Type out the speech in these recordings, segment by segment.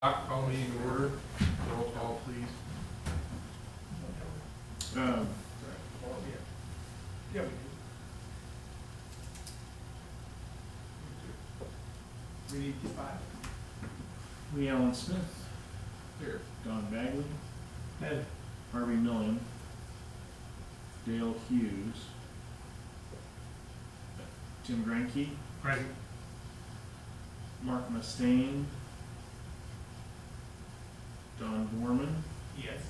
Call meeting to order. Roll call, please. Yeah, we need 5. Lee Allen Smith, Here. Don Bagley, Ed. Harvey Millian, Dale Hughes, Tim Granke, Present. Mark Mustaine, Don Borman, Yes.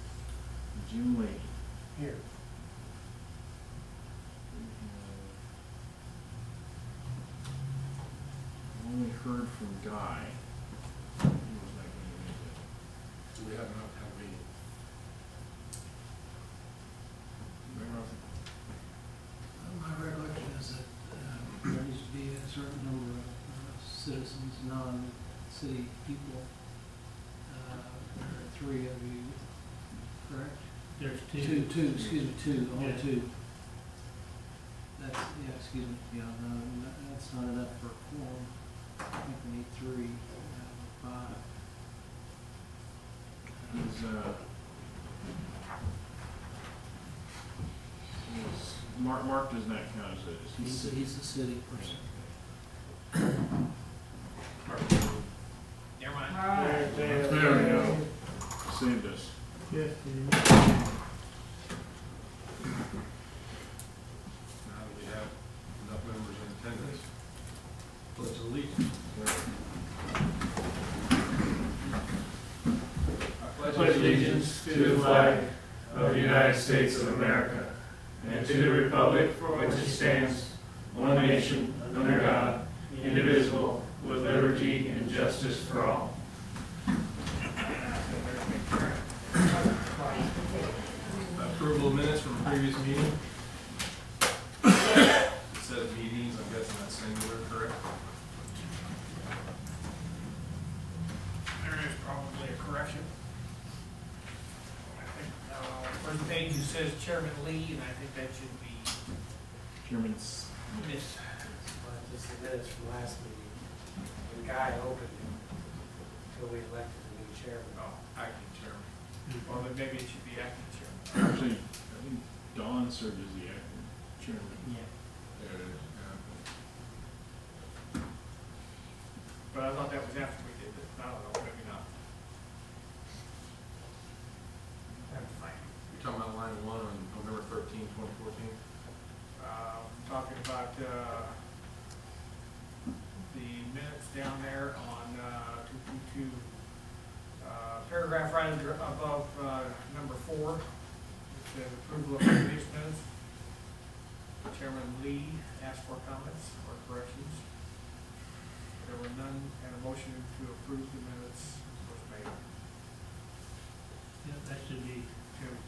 and Jim Lee. Here. I've only heard from Guy. He was not going to make it. Do we have enough to have a meeting? My recollection is that there needs to be a certain number of citizens, non-city people. There are 3 of you, correct? There's Two, only Yeah. 2. That's, yeah, excuse me, yeah, no, that's not enough for a quorum. I think we need 3, 5. Mark does not count as a, He's a city person. Never mind. There we go. Saved us. Yes. Now that we have enough members in attendance, pledge allegiance. I pledge allegiance to the flag of the United States of America and to the republic for which it stands, one nation, under God, indivisible, with liberty and justice for all. Approval of minutes from the previous meeting. Set of meetings, I'm guessing that's singular, correct? There is probably a correction. I think, first page it says Chairman Lee, and I think that should be Chairman Miss. Just the minutes from last meeting, the guy opened it until we elected a new chairman. Oh, acting chairman. Or maybe it should be acting chairman. Actually, I think Don served as the acting chairman. Yeah. There it is, But I thought that was after we did it. I don't know, maybe not. Have to find it. You're talking about line 1 on November 13, 2014? Talking about, the minutes down there on, 222, paragraph right above, number 4. It says approval of previous minutes. Chairman Lee asked for comments or corrections. There were none, and a motion to approve the minutes was made. Yeah, that should be chairman.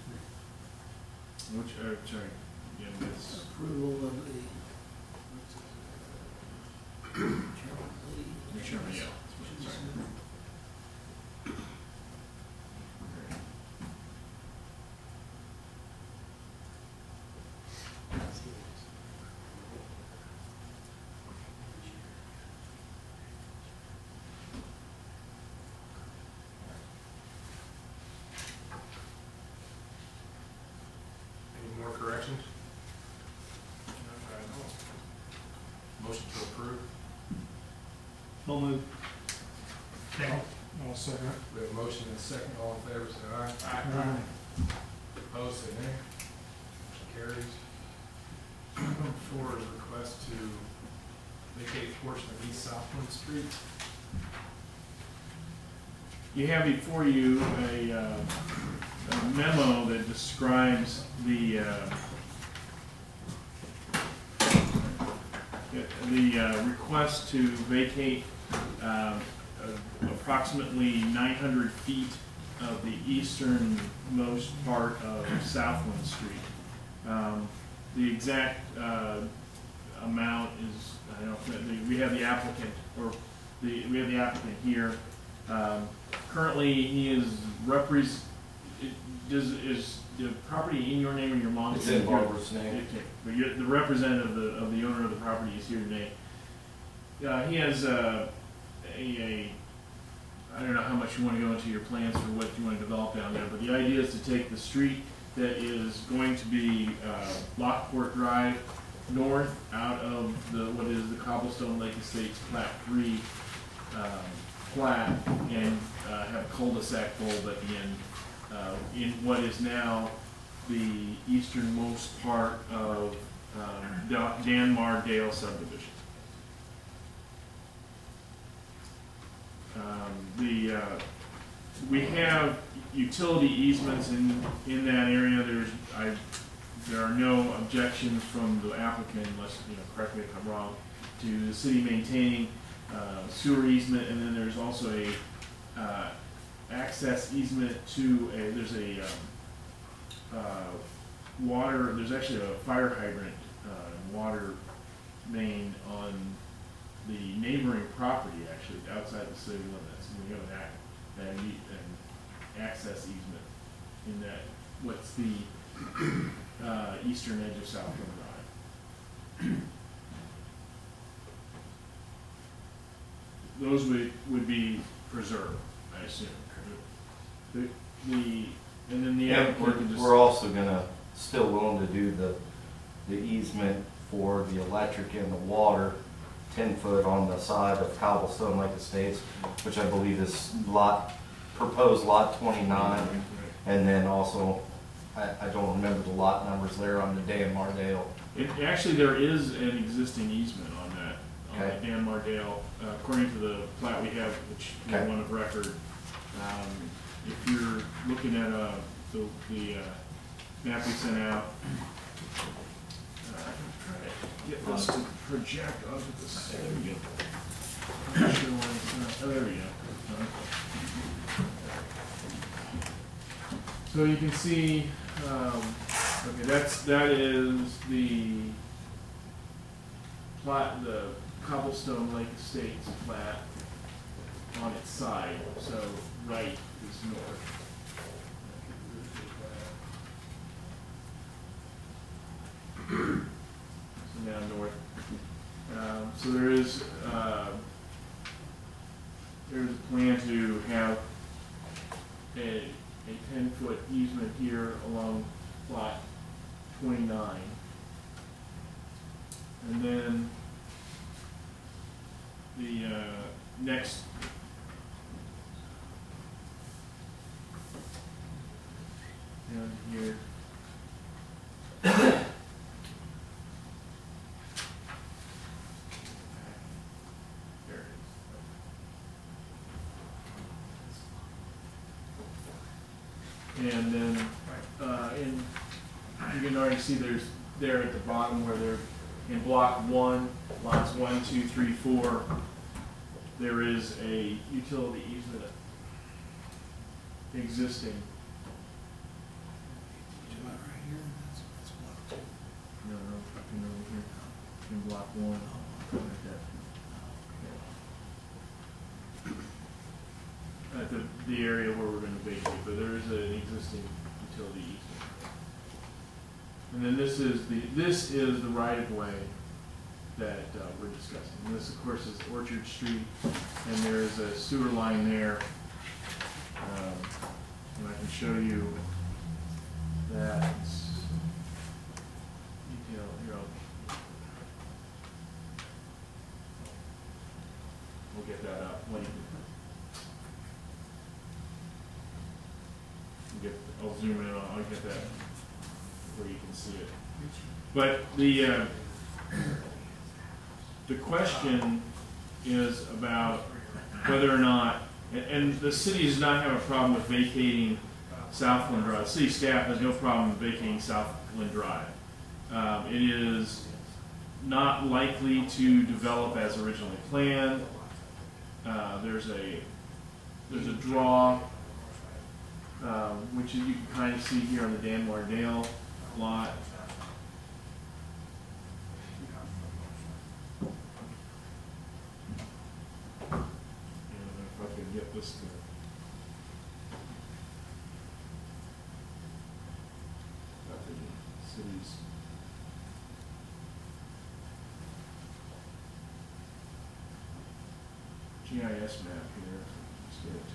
Which, sorry, again, that's Approval of the Chairman Lee. the chairman, yeah. Sorry. Any more corrections? Motion to approve. So moved. Second. I'll second. We have a motion and a second. All in favor, say aye. Opposed, say nay. Motion carries. Item 4 is a request to vacate a portion of East Southland Street. You have before you a memo that describes the request to vacate approximately 900 feet of the easternmost part of Southland Street. The exact amount is, I don't know, we have the applicant, we have the applicant here. Currently, he is is the property in your name or your mom's? It's in Barbara's name. Okay, but you're the representative of the owner of the property is here today. He has a I don't know how much you want to go into your plans for what you want to develop down there, but the idea is to take the street that is going to be Lockport Drive north out of what is the Cobblestone Lake Estates Plat 3 plat, and have a cul-de-sac bulb at the end in what is now the easternmost part of Danmardale subdivision. We have utility easements in that area. There are no objections from the applicant, unless, correct me if I'm wrong, to the city maintaining sewer easement, and then there's also a access easement to there's actually a fire hydrant water main on the neighboring property, actually, outside the city limits. And we have an access easement in that, what's the eastern edge of Southland Drive. Those would be preserved, I assume. And then the applicant can just... We're also gonna, still willing to do the easement for the electric and the water, 10 foot on the side of Cobblestone Lake Estates, which I believe is proposed lot 29. And then also, I don't remember the lot numbers there on the Danmardale. Actually, there is an existing easement on that, Okay. Danmardale, according to the plat we have, which is Okay. one of record. If you're looking at the map we sent out, try to get this to project onto the side. I'm not sure why it's not. Oh, there we go. So you can see, okay, that is the plat, the Cobblestone Lake Estates plat on its side. So right is north. So now north. So there's a plan to have a 10-foot easement here along plot 29. And then the next down here. There it is. And then you can already see there's there at the bottom where they're in block 1, lots 1, 2, 3, 4. There is a utility easement existing. Right here, that's block 2. No, fucking over here in block 1. Like that. At the area where we're going to vacate, but there is an existing utility easement. And then this is the right of way that we're discussing. And this, of course, is Orchard Street, and there's a sewer line there. And I can show you that detail here. We'll get that up later. I'll zoom in. I'll get that where you can see it. But the question is about whether or not, and the city does not have a problem with vacating Southland Drive. City staff has no problem with vacating Southland Drive. It is not likely to develop as originally planned. There's a draw, which you can kind of see here on the Danmardale lot. If I could get this to the city's GIS map here. Let's get it to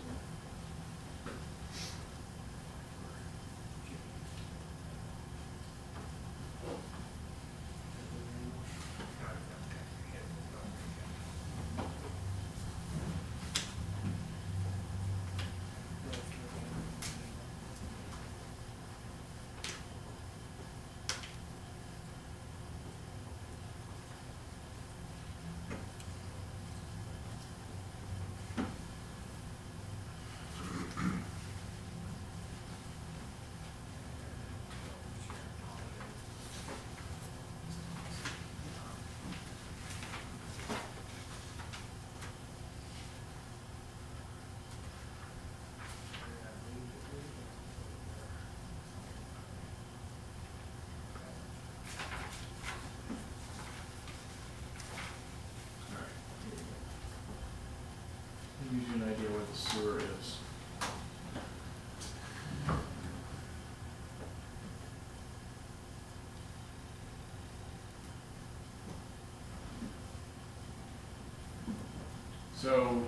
So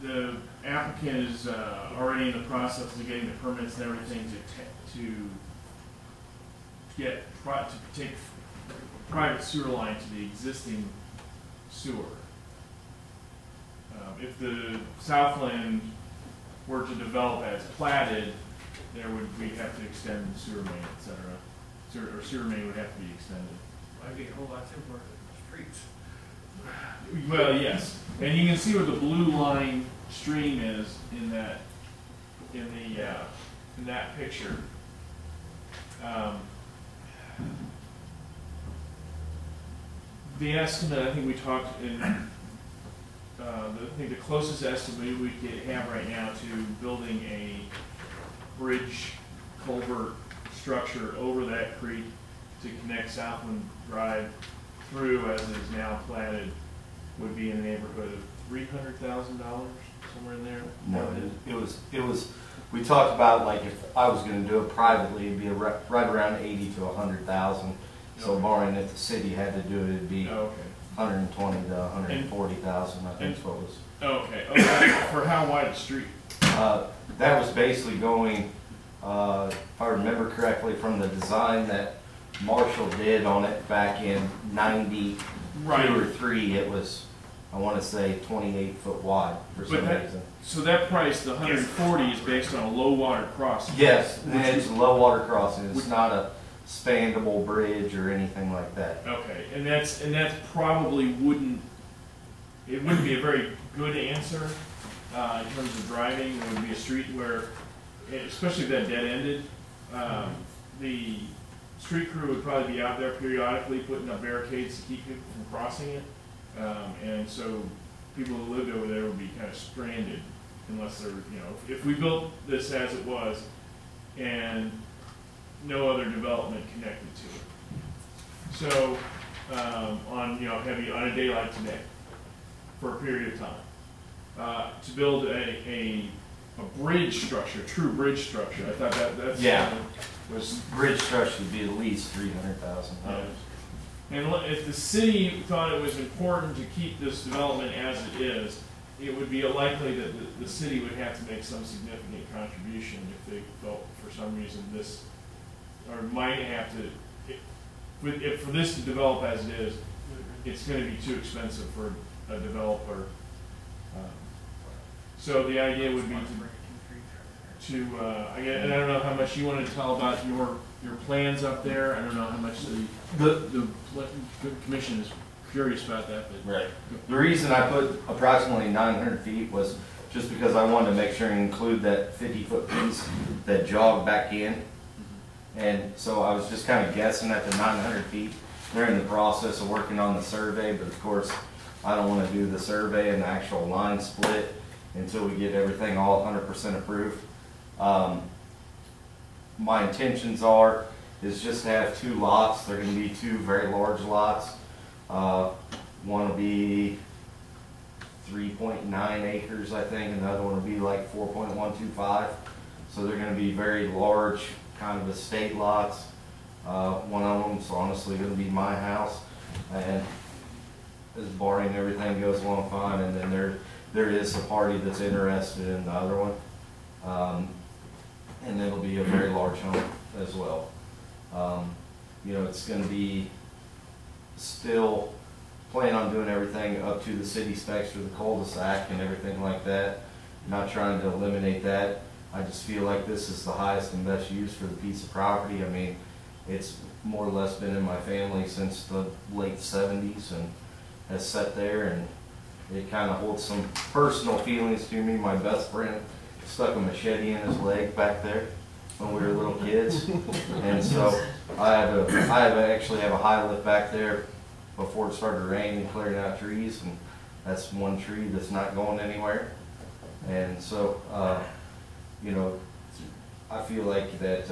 the applicant is already in the process of getting the permits and everything to take private sewer line to the existing sewer. If the Southland were to develop as platted, we'd have to extend the sewer main, et cetera. Sewer main would have to be extended. Might be a whole lot simpler than the streets. Well, yes, and you can see where the blue line stream is in that picture. The estimate, I think we talked in, I think the closest estimate we could have right now to building a bridge culvert structure over that creek to connect Southland Drive through as it is now platted would be in the neighborhood of $300,000, somewhere in there. No, it was, we talked about like if I was gonna do it privately, it'd be right around 80 to 100,000. So Okay. barring if the city had to do it, it'd be Okay. 120 to 140,000, I think is what was. Okay. For how wide a street? That was basically going, if I remember correctly, from the design that Marshall did on it back in 92 or 3, it was, I want to say 28 foot wide for some reason. So that price, the 140, is based on a low water crossing? Yes, and it's a low water crossing. It's not a spandable bridge or anything like that. Okay, and that's probably wouldn't be a very good answer in terms of driving. It would be a street where, especially if that dead ended, the street crew would probably be out there periodically putting up barricades to keep people from crossing it, and so people who lived over there would be kind of stranded unless they're, if we built this as it was and no other development connected to it. So, on a day like today, for a period of time, to build a bridge structure, true bridge structure, I thought that's was Bridge structure would be at least 300,000. and if the city thought it was important to keep this development as it is, it would be likely that the city would have to make some significant contribution if they felt for some reason this, or might have to, if for this to develop as it is, it's going to be too expensive for a developer. So the idea would be and I don't know how much you want to tell about your plans up there. I don't know how much the commission is curious about that. But Right. The reason I put approximately 900 feet was just because I wanted to make sure and include that 50-foot piece that jogged back in. And so I was just kind of guessing at the 900 feet. They're in the process of working on the survey, but of course I don't want to do the survey and the actual line split until we get everything all 100% approved. My intentions is just to have 2 lots. They're going to be 2 very large lots. One will be 3.9 acres, I think, and the other one will be like 4.125. So they're going to be very large, kind of estate lots. One of them is honestly going to be my house, and as barring everything goes along fine, and then there is a party that's interested in the other one, and it'll be a very large home as well. It's going to be still plan on doing everything up to the city specs for the cul-de-sac and everything like that. Not trying to eliminate that. I just feel like this is the highest and best use for the piece of property. I mean, it's more or less been in my family since the late 70s and has sat there, and it kind of holds some personal feelings to me. My best friend stuck a machete in his leg back there when we were little kids, and so I actually have a high lift back there before it started raining, clearing out trees, and that's one tree that's not going anywhere. And so, I feel like that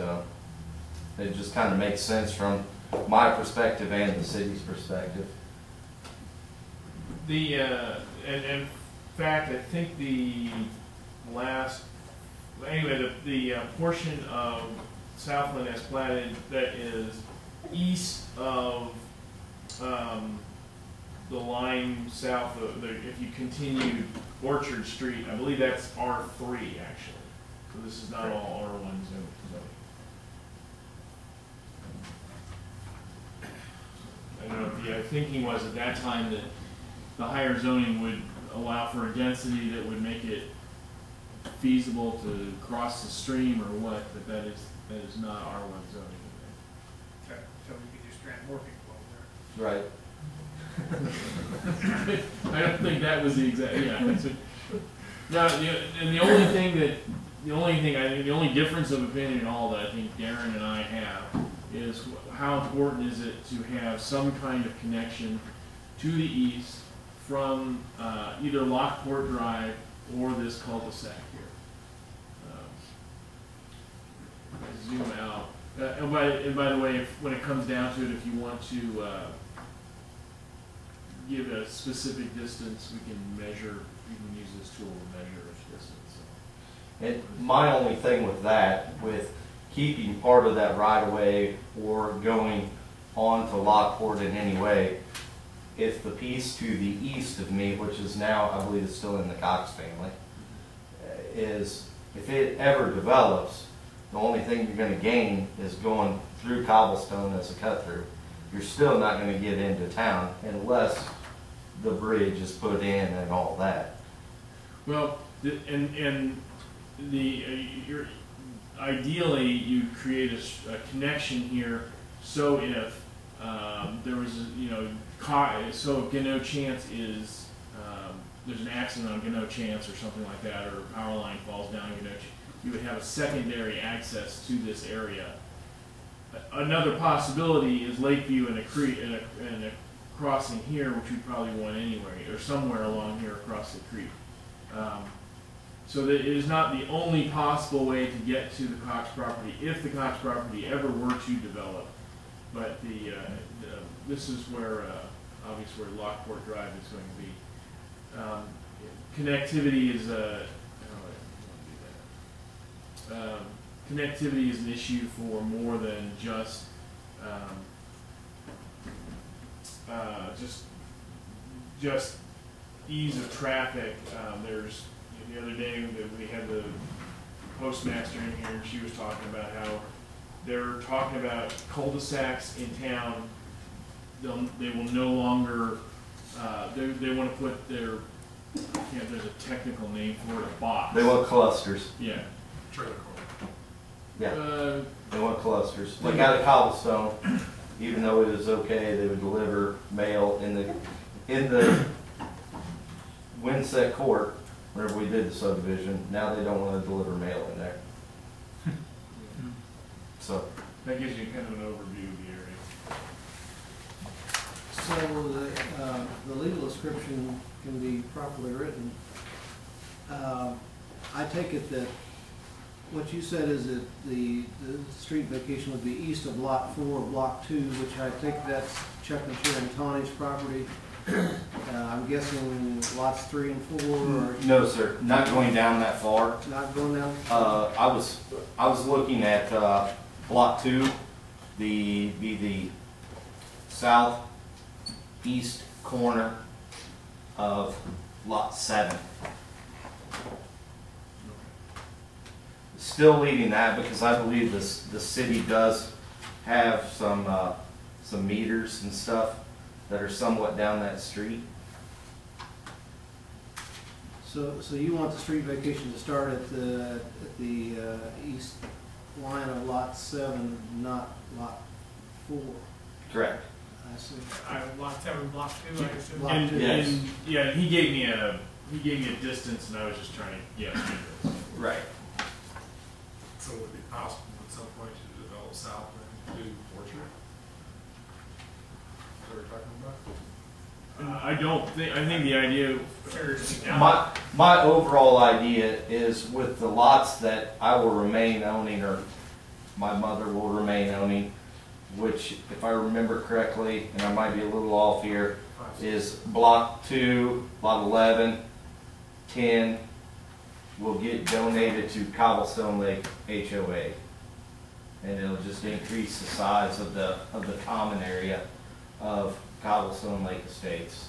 it just kind of makes sense from my perspective and the city's perspective. And in fact, I think the portion of Southland as platted that is east of the line south of if you continued Orchard Street, I believe that's R3 actually. So this is not all R1 zone. I don't know if the thinking was at that time that the higher zoning would allow for a density that would make it feasible to cross the stream or what, but that is not R1 zoning. Okay, so we could just grant more people over there. Right. I don't think that was the exact, yeah. No, and the only thing I think, the only difference of opinion in all that I think Darren and I have is how important is it to have some kind of connection to the east from either Lockport Drive or this cul-de-sac here. Zoom out. And by the way, when it comes down to it, if you want to give a specific distance, we can measure. You can use this tool to measure its distance. So. And my only thing with that, with keeping part of that right of way or going on to Lockport in any way, if the piece to the east of me, which is now, I believe it's still in the Cox family, is if it ever develops, the only thing you're going to gain is going through cobblestone as a cut through. You're still not going to get into town unless the bridge is put in and all that. Well, ideally you create a connection here, so if there was so Gano Chance is there's an accident on Gano Chance or something like that, or a power line falls down Gano Chance, you would have a secondary access to this area. Another possibility is Lakeview and a creek and a crossing here, which we probably want anyway, or somewhere along here across the creek. So that it is not the only possible way to get to the Cox property if the Cox property ever were to develop. But this is where obviously where Lockport Drive is going to be. Connectivity is connectivity is an issue for more than just just ease of traffic. There's the other day that we had the postmaster in here, and she was talking about how they're talking about cul-de-sacs in town. They will no longer. They want to put their. There's a technical name for it. A box. They want clusters. Yeah. Trailer court. Yeah. They want clusters. Like out of cobblestone, even though it is okay, they would deliver mail in the Winsett Court. Whenever we did the subdivision, now they don't want to deliver mail in there. So that gives you kind of an overview of the area. So the legal description can be properly written. I take it that what you said is that the street vacation would be east of Lot 4, Block 2, which I think that's Chuck and Sharon Tawny's property. I'm guessing lots 3 and 4 or no, sir, not going down that far. not going down? I was looking at Block 2, the southeast corner of Lot 7. Still leaving that because I believe the city does have some meters and stuff that are somewhat down that street. So you want the street vacation to start at the east line of Lot 7, not Lot 4? Correct. I see. Lot 7, Block 2, I assume. Block And, 2. Yes. and yeah, he gave me a distance, and I was just trying to guess. Right. So would it be possible at some point to develop south and do Orchard? Is that what we're talking about? I think the idea. My overall idea is with the lots that I will remain owning, or my mother will remain owning, which, if I remember correctly, and I might be a little off here, is Block 2, Lot 11, 10, will get donated to Cobblestone Lake HOA. And it'll just increase the size of the common area of Cobblestone Lake Estates.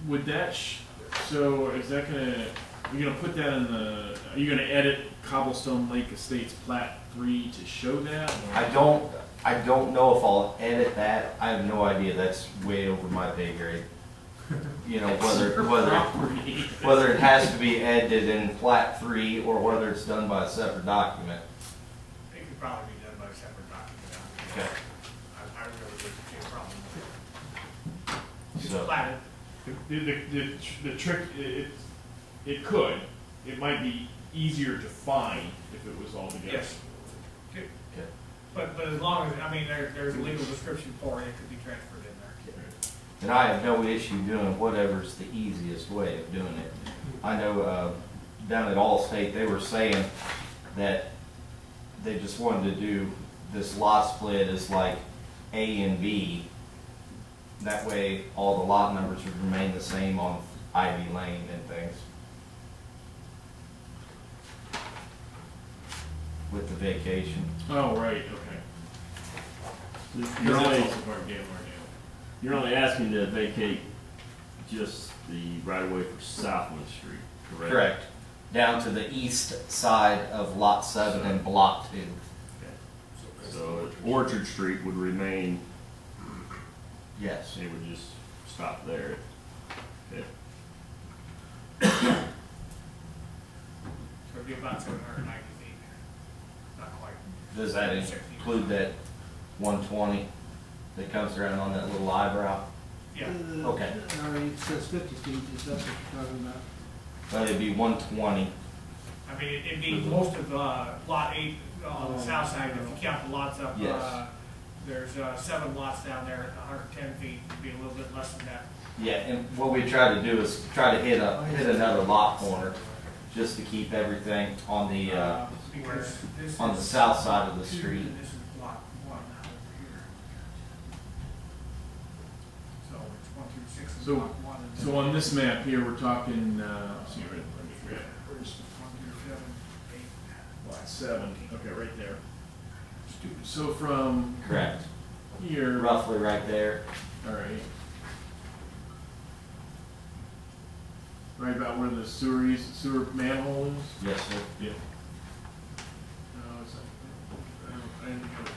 would that, so is that gonna, you're gonna put that in the, are you gonna edit Cobblestone Lake Estates Plat 3 to show that? or- I don't know if I'll edit that. I have no idea. That's way over my pay grade. You know, Property. whether it has to be edited in Plat 3 or whether it's done by a separate document. It could probably be done by a separate document. Okay. I really wouldn't see a problem with it. It's So, platted. The trick, it could, it might be easier to find if it was all together. Yes. okay. But as long as, I mean, there's a legal description for it, it could be transferred in there. And I have no issue doing whatever's the easiest way of doing it. I know down at Allstate, they were saying that they just wanted to do this lot split as like A and B. That way, all the lot numbers would remain the same on Ivy Lane and things. With the vacation. Oh, right, okay. You're Because only, that's also part of Gamma. you're only asking to vacate just the right of way for Southland Street, correct? Correct. Down to the east side of Lot 7 and Block 2. So Orchard Street would remain, Yes. it would just stop there. Okay. So it'd be about 790 feet. Not quite. Does that include that 120 that comes around on that little eyebrow? Yeah. Okay. It says 50 feet, is that what you're talking about? Well, it'd be 120. I mean, it'd be most of lot 8 on the south side, if you count the lots up. Yes. There's 7 lots down there at 110 feet, it'd be a little bit less than that. Yeah, and what we try to do is try to hit another lot corner, just to keep everything on the Because this on the is south side of the lot 2, street. and this is lot 1 over here. So it's 1 through 6 is So- lot 1. And So on this map here, we're talking, let's see, right, let me read. 1 through 7, 8. Lot 7, okay, right there. So from Correct. here, Roughly right there. all right. Right about where the sewer manhole is? Yes, sir. Yeah. No, it's, I didn't put it.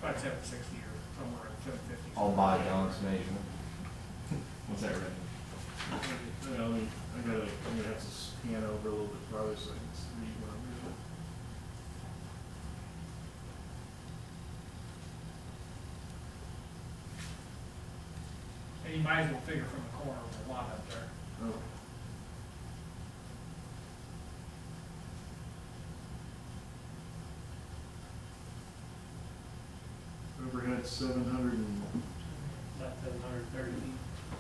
About 760 or somewhere at 750. All by John's measurement. What's that right? Well, I'm gonna have to scan over a little bit farther so I can read what I'm reading. And you might as well figure from the corner of the lot up there. Oh. Overhead 700 and, About 730 feet.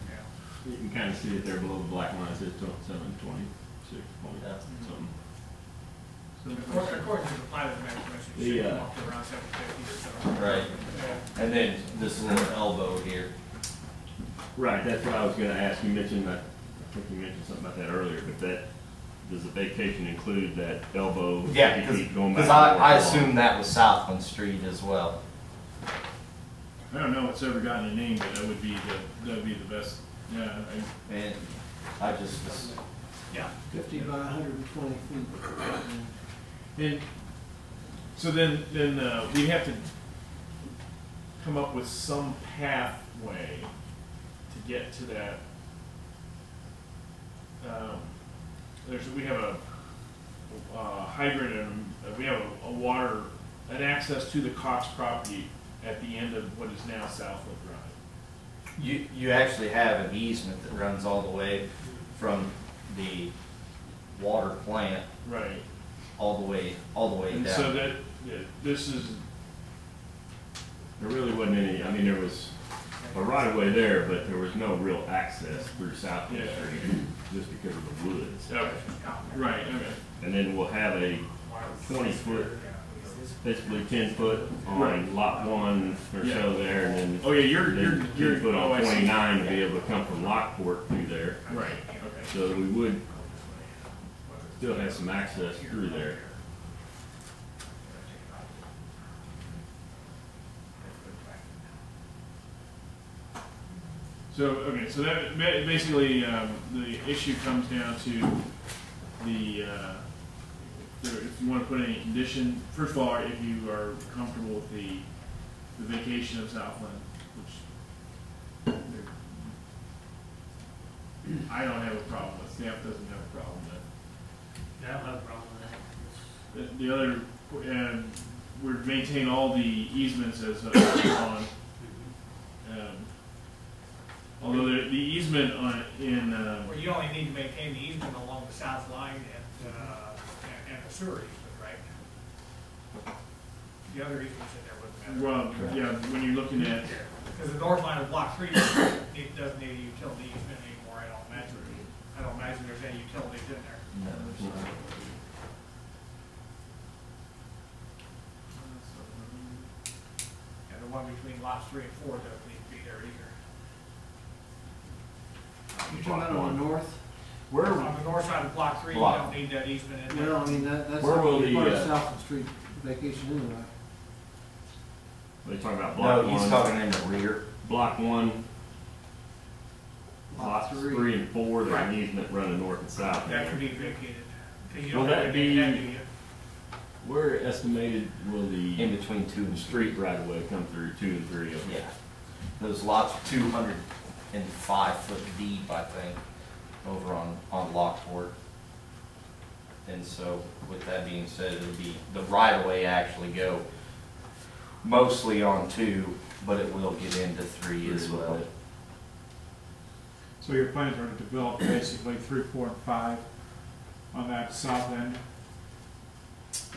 Yeah. You can kind of see it there below the black line, it says 726 point Yeah. something. According to the pilot measurements, it should The, come up to around 750 or so. Right. Yeah. And then this little elbow here. Right, that's what I was gonna ask, you mentioned that, I think you mentioned something about that earlier, but that, does the vacation include that elbow? Yeah, 50 feet going back because and forth I along? assume that was Southland Street as well. I don't know if it's ever gotten a name, but that would be the best, yeah, And I just was, Yeah. 50 by 120 feet. and so then we have to come up with some pathway to get to that. We have a hydrant and we have a water, an access to the Cox property at the end of what is now Southwood Drive. you actually have an easement that runs all the way from the water plant Right. all the way And down. so that, this is, There really wasn't any, I mean, there was a right of way there, but there was no real access through Southland Yeah. Street, just because of the woods. okay, right, okay. And then we'll have a 20-foot, basically 10-foot on Right. lot 1 or so there, and then Oh, yeah, you're, 10-foot oh, on I see. 29 to be able to come from Lockport through there. Right, okay. So we would still have some access through there. So, okay, so that, basically, the issue comes down to the, if you want to put any condition, first of all, if you are comfortable with the vacation of Southland, which I don't have a problem with, staff doesn't have a problem with. I don't have a problem with that. The other, we maintain all the easements as on. Although the easement on in Well, you only need to maintain the easement along the south line and the sewer easement, right? The other easements in there wouldn't matter. well, yeah, when you're looking at Because the north line of block 3 doesn't need a utility easement anymore, I don't imagine. I don't imagine there's any utilities in there. No, there's not. And the one between lots 3 and 4 doesn't need to be there either. You're talking about on the north? Where, On the north side of block 3, you Block. don't need that easement in there. Well, I mean, that's Where will not part the, of Southland Street vacation anyway. are you talking about block No, one? he's talking in the rear. Block one, Lot lots three. 3 and 4, there's an Right. easement running north and south. That could be vacated. 'Cause you Will don't that really be- need that, do you? Where estimated will the In between 2 and 3. street right of way come through 2 and 3? Okay. Yeah. Those lots are 205 foot deep, I think, over on Lockport. And so with that being said, it'll be, the right of way actually go mostly on 2, but it will get into 3 as well. So your plans are to develop basically 3, 4, and 5 on that south end?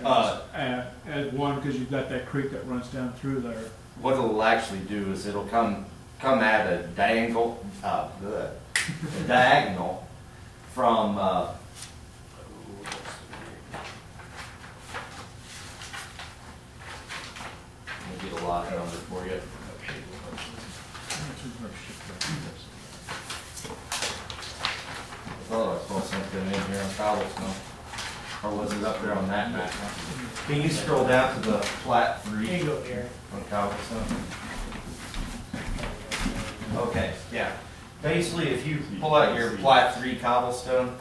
As one, because you've got that creek that runs down through there. What it'll actually do is it'll come at a diagonal from, let me get a lot number for you. I thought I saw something in here on cobblestone, or was it up there on that map? Can you scroll down to the plat 3? Here you go, Gary. On cobblestone. Okay, yeah. Basically, if you pull out your plat 3 cobblestone,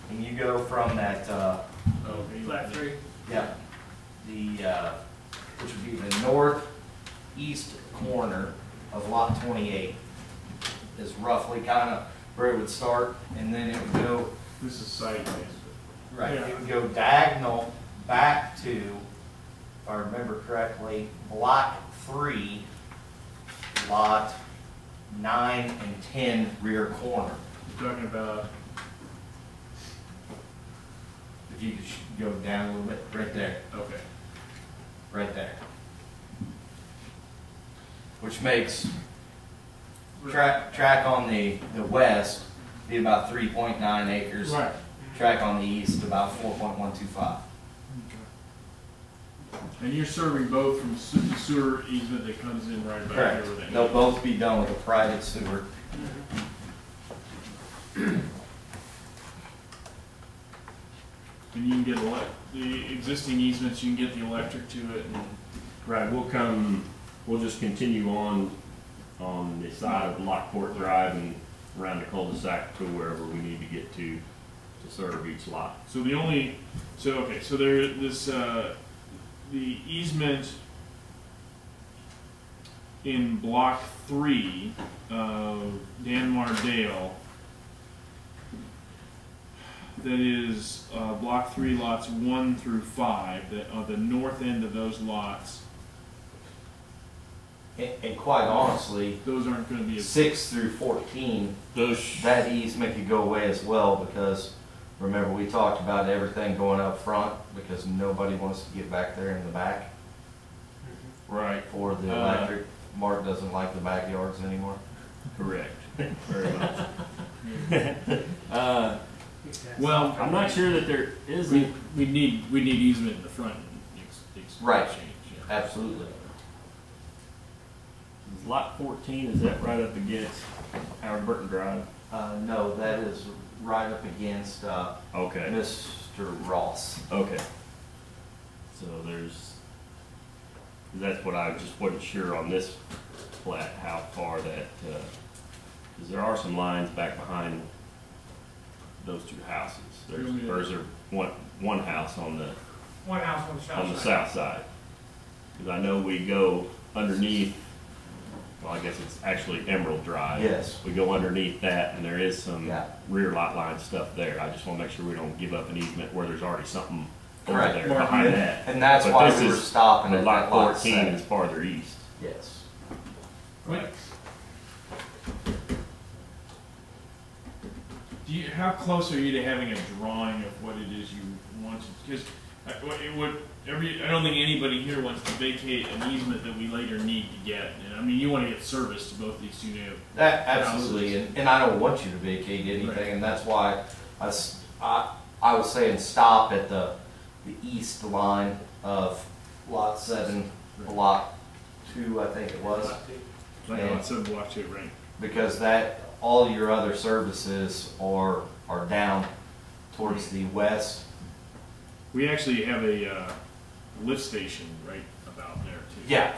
and you go from that, Flat 3. yeah, which would be the northeast corner of lot 28, is roughly kind of where it would start, and then it would go, this is sideways. right, it would go diagonal back to, if I remember correctly, block 3, lot 9 and 10 rear corner. You're talking about If you could go down a little bit, right there, okay. right there. Which makes track on the west be about 3.9 acres. Right. Track on the east about 4.125. And you're serving both from the sewer easement that comes in right back Correct. here with it. They'll both be done with a private sewer. And you can get the existing easements, you can get the electric to it and. Right, we'll just continue on the side of Lockport Drive and around the cul-de-sac to wherever we need to get to serve each lot. So the only, so, okay, so there, this, the easement in block 3 of Danmar Dale, that is, block 3 lots 1 through 5, that are the north end of those lots, And quite honestly, those aren't gonna be, 6 through 14, Those, that easement could go away as well, because remember we talked about everything going up front, because nobody wants to get back there in the back right, for the electric. Mark doesn't like the backyards anymore. correct, very much. well, I'm not sure that there we isn't, need easement in the front. Right. Exchange, yeah. Absolutely. lot 14, is that right up against Howard Burton Drive? No, that is right up against Okay, Mr. Ross. okay. So that's what I just wasn't sure on this plat, how far that Because there are some lines back behind those two houses. There's one house on the One house on the south side. on the south side. Because I know we go underneath, well, I guess it's actually Emerald Drive. Yes. We go underneath that, and there is some Yeah. rear lot line stuff there. I just want to make sure we don't give up an easement where there's already something over Correct. there behind that. And that's But why this we were is- stopping The at lot that lot 14 7. is farther east. Yes. How close are you to having a drawing of what it is you want to, because I don't think anybody here wants to vacate an easement that we later need to get. And I mean, you want to get service to both these two new. Absolutely, and I don't want you to vacate anything, Right. and that's why I was saying stop at the east line of lot 7, lot 2, I think it was, Like Yeah. on some block two, right? because that, all your other services are down towards the west. We actually have a lift station right about there too. Yeah.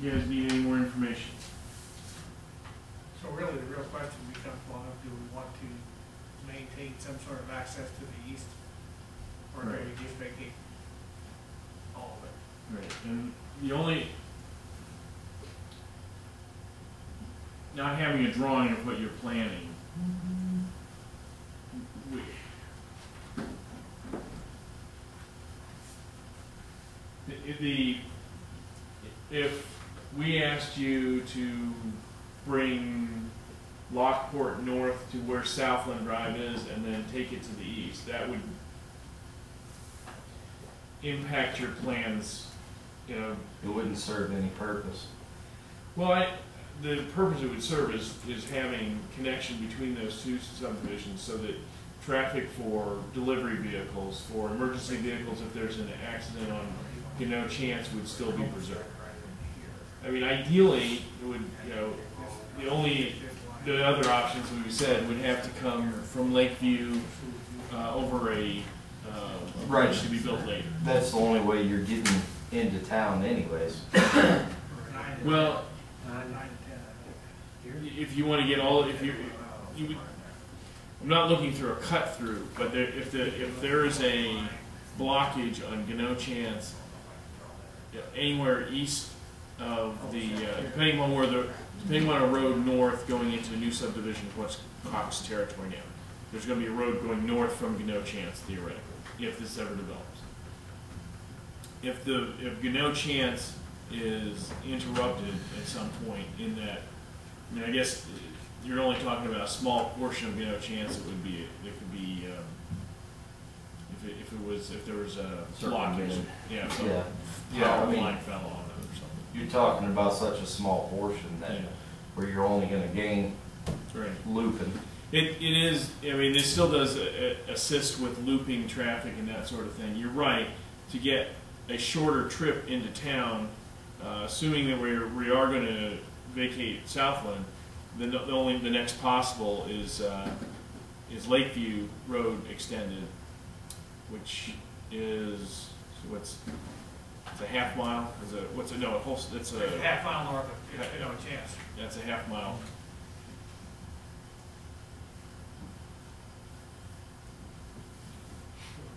You guys need any more information? So really, the real question becomes, well, do we want to maintain some sort of access to the east? Or do Right. we just vacate all of it? Right, and the only, not having a drawing of what you're planning, we, if we asked you to bring Lockport north to where Southland Drive is and then take it to the east, that would impact your plans, you know. It wouldn't serve any purpose. Well, the purpose it would serve is having connection between those two subdivisions so that traffic for delivery vehicles, for emergency vehicles, if there's an accident on, no chance would still be preserved. I mean, ideally, it would, you know, the other options we said would have to come from Lakeview over a Right. bridge to be built later. That's the only way you're getting into town anyways. Well, 9 to 10. if you want to get all, if you would, I'm not looking through a cut through, but if there is a blockage on Gano Chance anywhere east of the, depending on a road north going into a new subdivision of what's Cox territory now, there's going to be a road going north from Gano Chance theoretically, if this ever develops. If Gano Chance is interrupted at some point in that, I mean, I guess you're only talking about a small portion of Gano Chance. It could be if there was a blockage, Yeah. some Yeah, I mean, line fell on it or something. you're talking about such a small portion that, Yeah. where you're only gonna gain Right. looping. It is, I mean, this still does assist with looping traffic and that sort of thing. You're right, to get a shorter trip into town, assuming that we are going to vacate Southland, then the next possible is Lakeview Road extended, which is, it's a half mile, it's a Half mile north of, no chance. that's a half mile.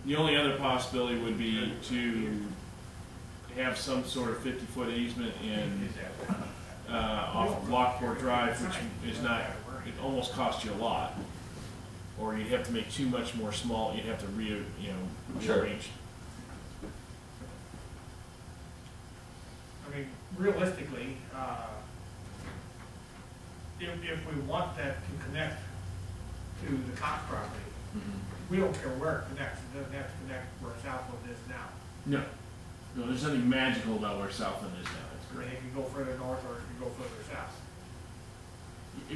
The only other possibility would be to have some sort of 50-foot easement off of Lockport Drive, which is not, it almost costs you a lot. or you'd have to make too much more small, you'd have to Sure. rearrange. I mean, realistically, if we want that to connect to the Cox property, we don't care where it connects, it doesn't have to connect where Southwood is now. No, no, there's nothing magical about where Southland is now, that's I mean, correct. it can go further north or it can go further south.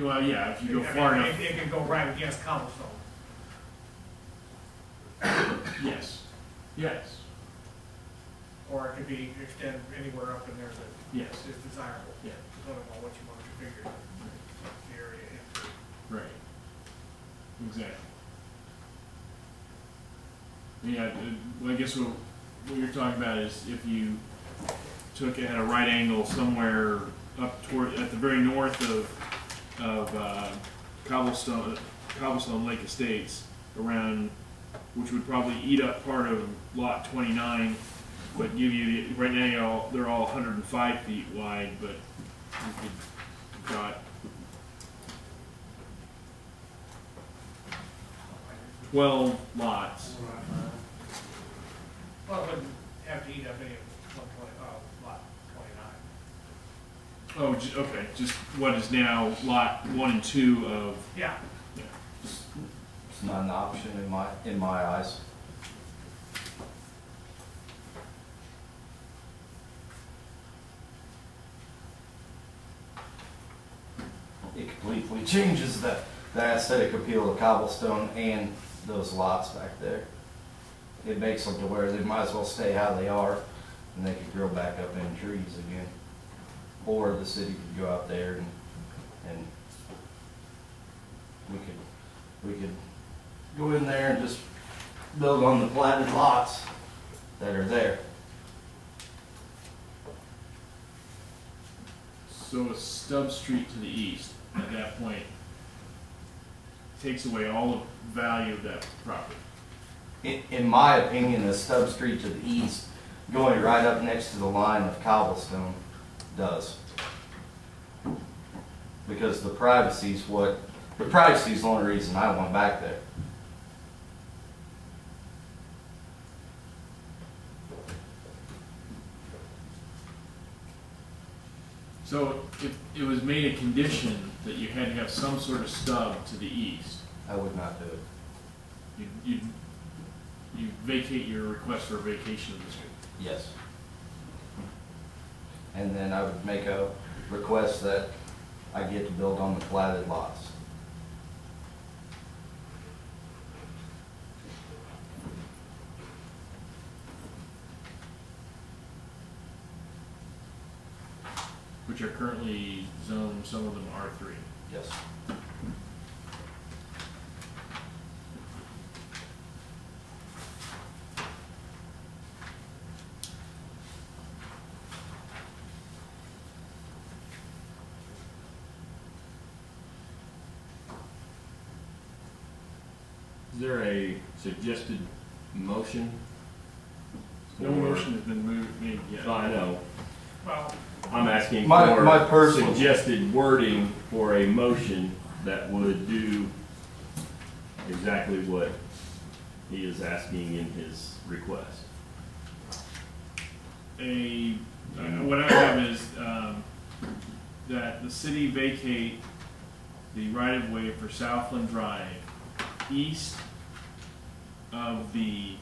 Well, yeah, if you go I far mean, enough, it can go right against cobblestone. yes, yes, Or it could be extend anywhere up in there that yes, is desirable, yeah, depending on what you want to configure the area into. right, exactly. Yeah, well, I guess what you're talking about is if you took it at a right angle somewhere up toward, at the very north of Cobblestone Lake Estates, around, which would probably eat up part of lot 29, but give you, right now, they're all 105 feet wide, but you could got 12 lots. Well, it wouldn't have to eat up any of lot 29. Oh, okay, just what is now lot 1 and 2 of, Yeah, yeah. It's not an option in my eyes. It completely changes the aesthetic appeal of Cobblestone and those lots back there. It makes them to where they might as well stay how they are, and they could grow back up in trees again. Or the city could go out there and we could go in there and just build on the platted lots that are there. So a stub street to the east, at that point, takes away all the value of that property. In my opinion, a stub street to the east, going right up next to the line of Cobblestone, does. Because the privacy's the only reason I went back there. So if it was made a condition that you had to have some sort of stub to the east, I would not do it. you vacate your request for a vacation of the street. Yes. And then I would make a request that I get to build on the platted lots. Which are currently zoned, some of them R3. Yes. Is there a suggested motion? No motion has been made yet. I know. well, I'm asking My for personal- suggested wording for a motion that would do exactly what he is asking in his request. What I have is that the city vacate the right-of-way for Southland Drive east of the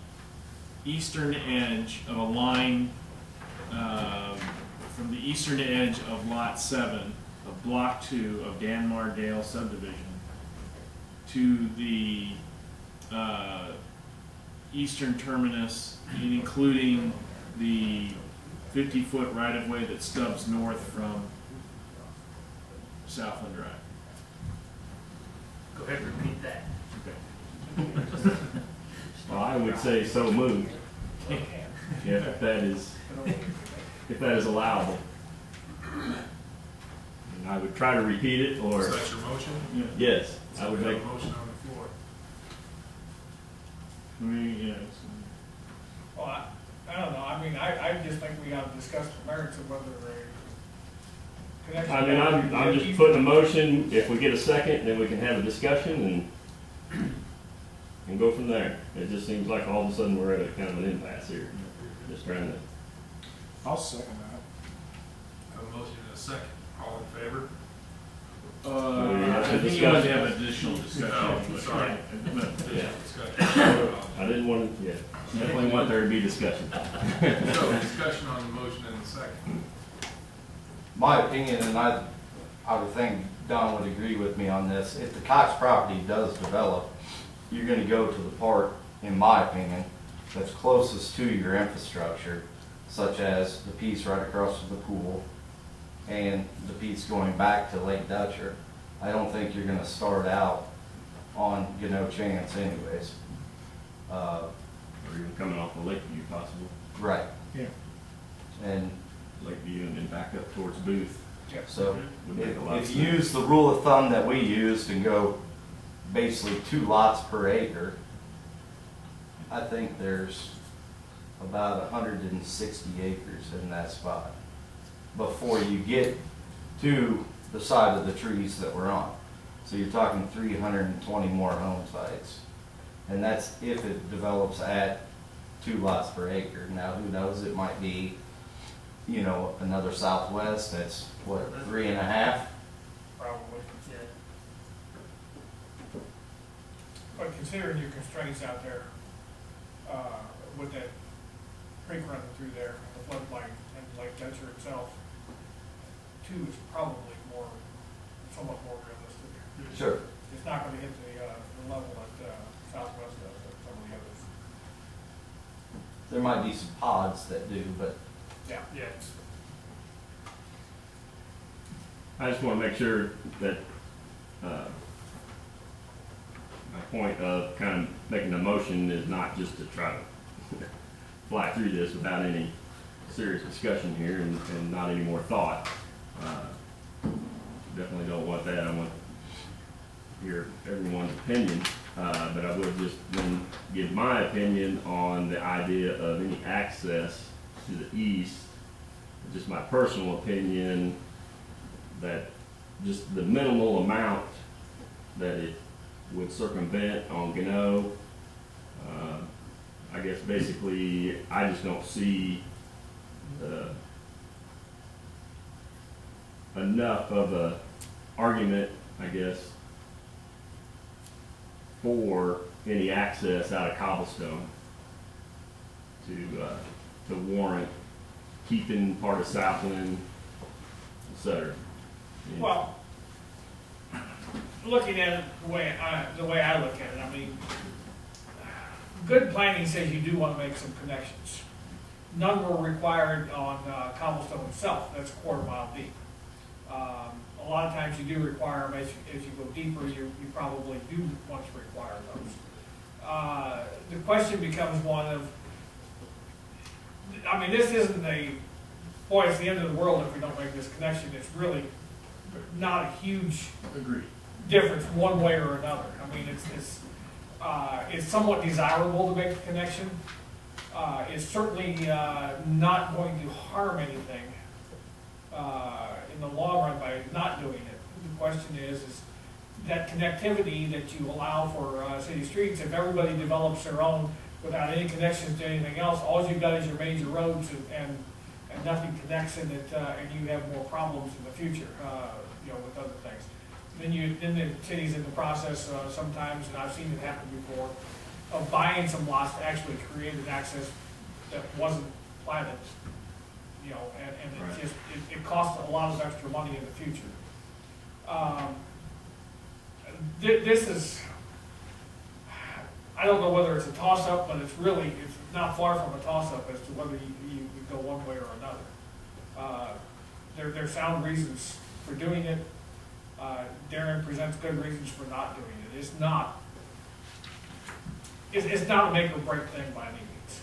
eastern edge of a line from the eastern edge of Lot 7 of Block 2 of Danmar Dale subdivision to the eastern terminus, including the 50-foot right-of-way that stubs north from Southland Drive. Go ahead and repeat that. Okay. Well, I would say so moved, if that is allowable. And I would try to repeat it, So or, that's your motion? Yeah. yes, I So would we have make, a motion on the floor. Yeah. well, I don't know, I mean, I just think we gotta discuss the merits of whether they connection. I mean, I'm just putting a motion, if we get a second, then we can have a discussion, and and go from there. It just seems like all of a sudden we're at a kind of an impasse here. Just trying to. I'll second that. A motion and a second. All in favor? I think you want to have additional discussion. Oh, but- sorry. but- Yeah. Discussion. I didn't want to. Yeah. Definitely want there to be discussion. So, discussion on the motion and the second. My opinion, and I would think Don would agree with me on this, if the Cox property does develop, you're gonna go to the part, in my opinion, that's closest to your infrastructure, such as the piece right across from the pool and the piece going back to Lake Dutcher. I don't think you're gonna start out on no chance anyways. Or even coming off of Lakeview, possible. Right. Yeah. And Lakeview and then back up towards Booth. so Would make a lot of if you sense. use the rule of thumb that we used and go basically 2 lots per acre, I think there's about 160 acres in that spot before you get to the side of the trees that we're on. So you're talking 320 more home sites. And that's if it develops at 2 lots per acre. Now, who knows, it might be, you know, another Southwest that's, what, 3.5? Probably. But considering your constraints out there, with that creek running through there, the floodplain, and Lake Dutcher itself, 2 is probably somewhat more realistic. Sure. It's not gonna hit the level that, Southwest does, or some of the others. There might be some pods that do, but Yeah. I just want to make sure that my point of kind of making a motion is not just to try to fly through this without any serious discussion here and not any more thought. Definitely don't want that. I want to hear everyone's opinion, but I would just then give my opinion on the idea of any access to the east. Just my personal opinion that just the minimal amount that it would circumvent on Gano, I guess basically I just don't see enough of a argument, I guess, for any access out of Cobblestone to warrant keeping part of Southland, et cetera. Well, looking at it the way I look at it, I mean, good planning says you do want to make some connections. None were required on Cobblestone itself, that's a quarter-mile deep. A lot of times you do require them as you go deeper, you probably do want to require those. The question becomes one of, I mean, this isn't boy, it's the end of the world if we don't make this connection. It's really not a huge Agreed. difference one way or another. I mean, it's somewhat desirable to make a connection. It's certainly not going to harm anything in the long run by not doing it. The question is that connectivity that you allow for city streets. If everybody develops their own without any connections to anything else, all you've got is your major roads and nothing connects in it, and you have more problems in the future, with other things. Then the city's in the process sometimes, and I've seen it happen before, of buying some lots to actually create an access that wasn't platted, and Right. it costs a lot of extra money in the future. This is, I don't know whether it's a toss-up, but it's not far from a toss-up as to whether you go one way or another. There are sound reasons for doing it. Darren presents good reasons for not doing it. It's not a make or break thing by any means.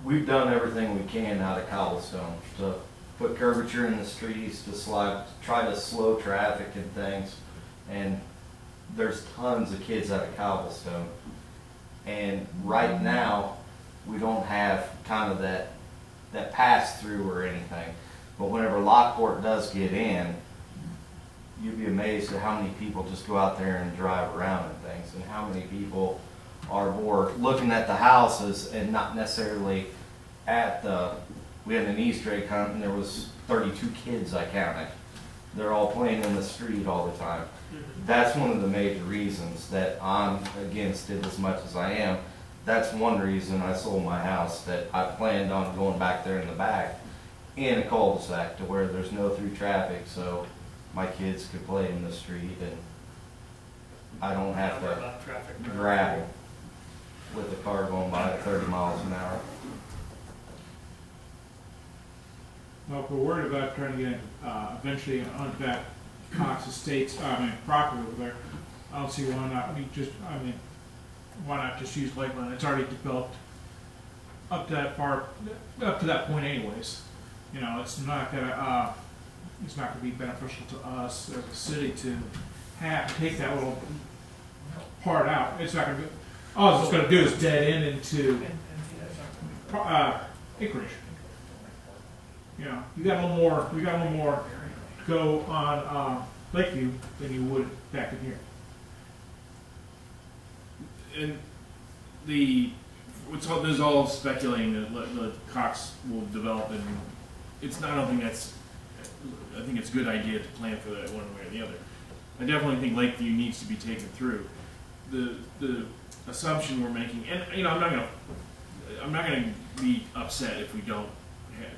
we've done everything we can out of Cobblestone to put curvature in the streets, to try to slow traffic and things. And there's tons of kids out of Cobblestone. And right now, we don't have kind of that pass through or anything. But whenever Lockport does get in, you'd be amazed at how many people just go out there and drive around and things, and how many people are more looking at the houses and not necessarily at we had an Easter egg hunt and there was 32 kids I counted. They're all playing in the street all the time. That's one of the major reasons that I'm against it as much as I am. That's one reason I sold my house, that I planned on going back there in the back in a cul-de-sac to where there's no through traffic, so my kids could play in the street and I don't have Worry to about traffic. grapple with the car going by at 30 miles an hour. Well, if we're worried about trying to get eventually onto that Cox Estates, property over there, I don't see why not. Why not just use Lakeland? It's already developed up to that point anyways. You know, it's not gonna be beneficial to us as a city to take that little part out. It's not gonna be, all it's gonna do is dead end into acreage. You know, we got a little more go on Lakeview than you would back in here. And this is all speculating that the Cox will develop, and it's not. I think it's a good idea to plan for that one way or the other. I definitely think Lakeview needs to be taken through. The assumption we're making, and you know, I'm not gonna be upset if we don't.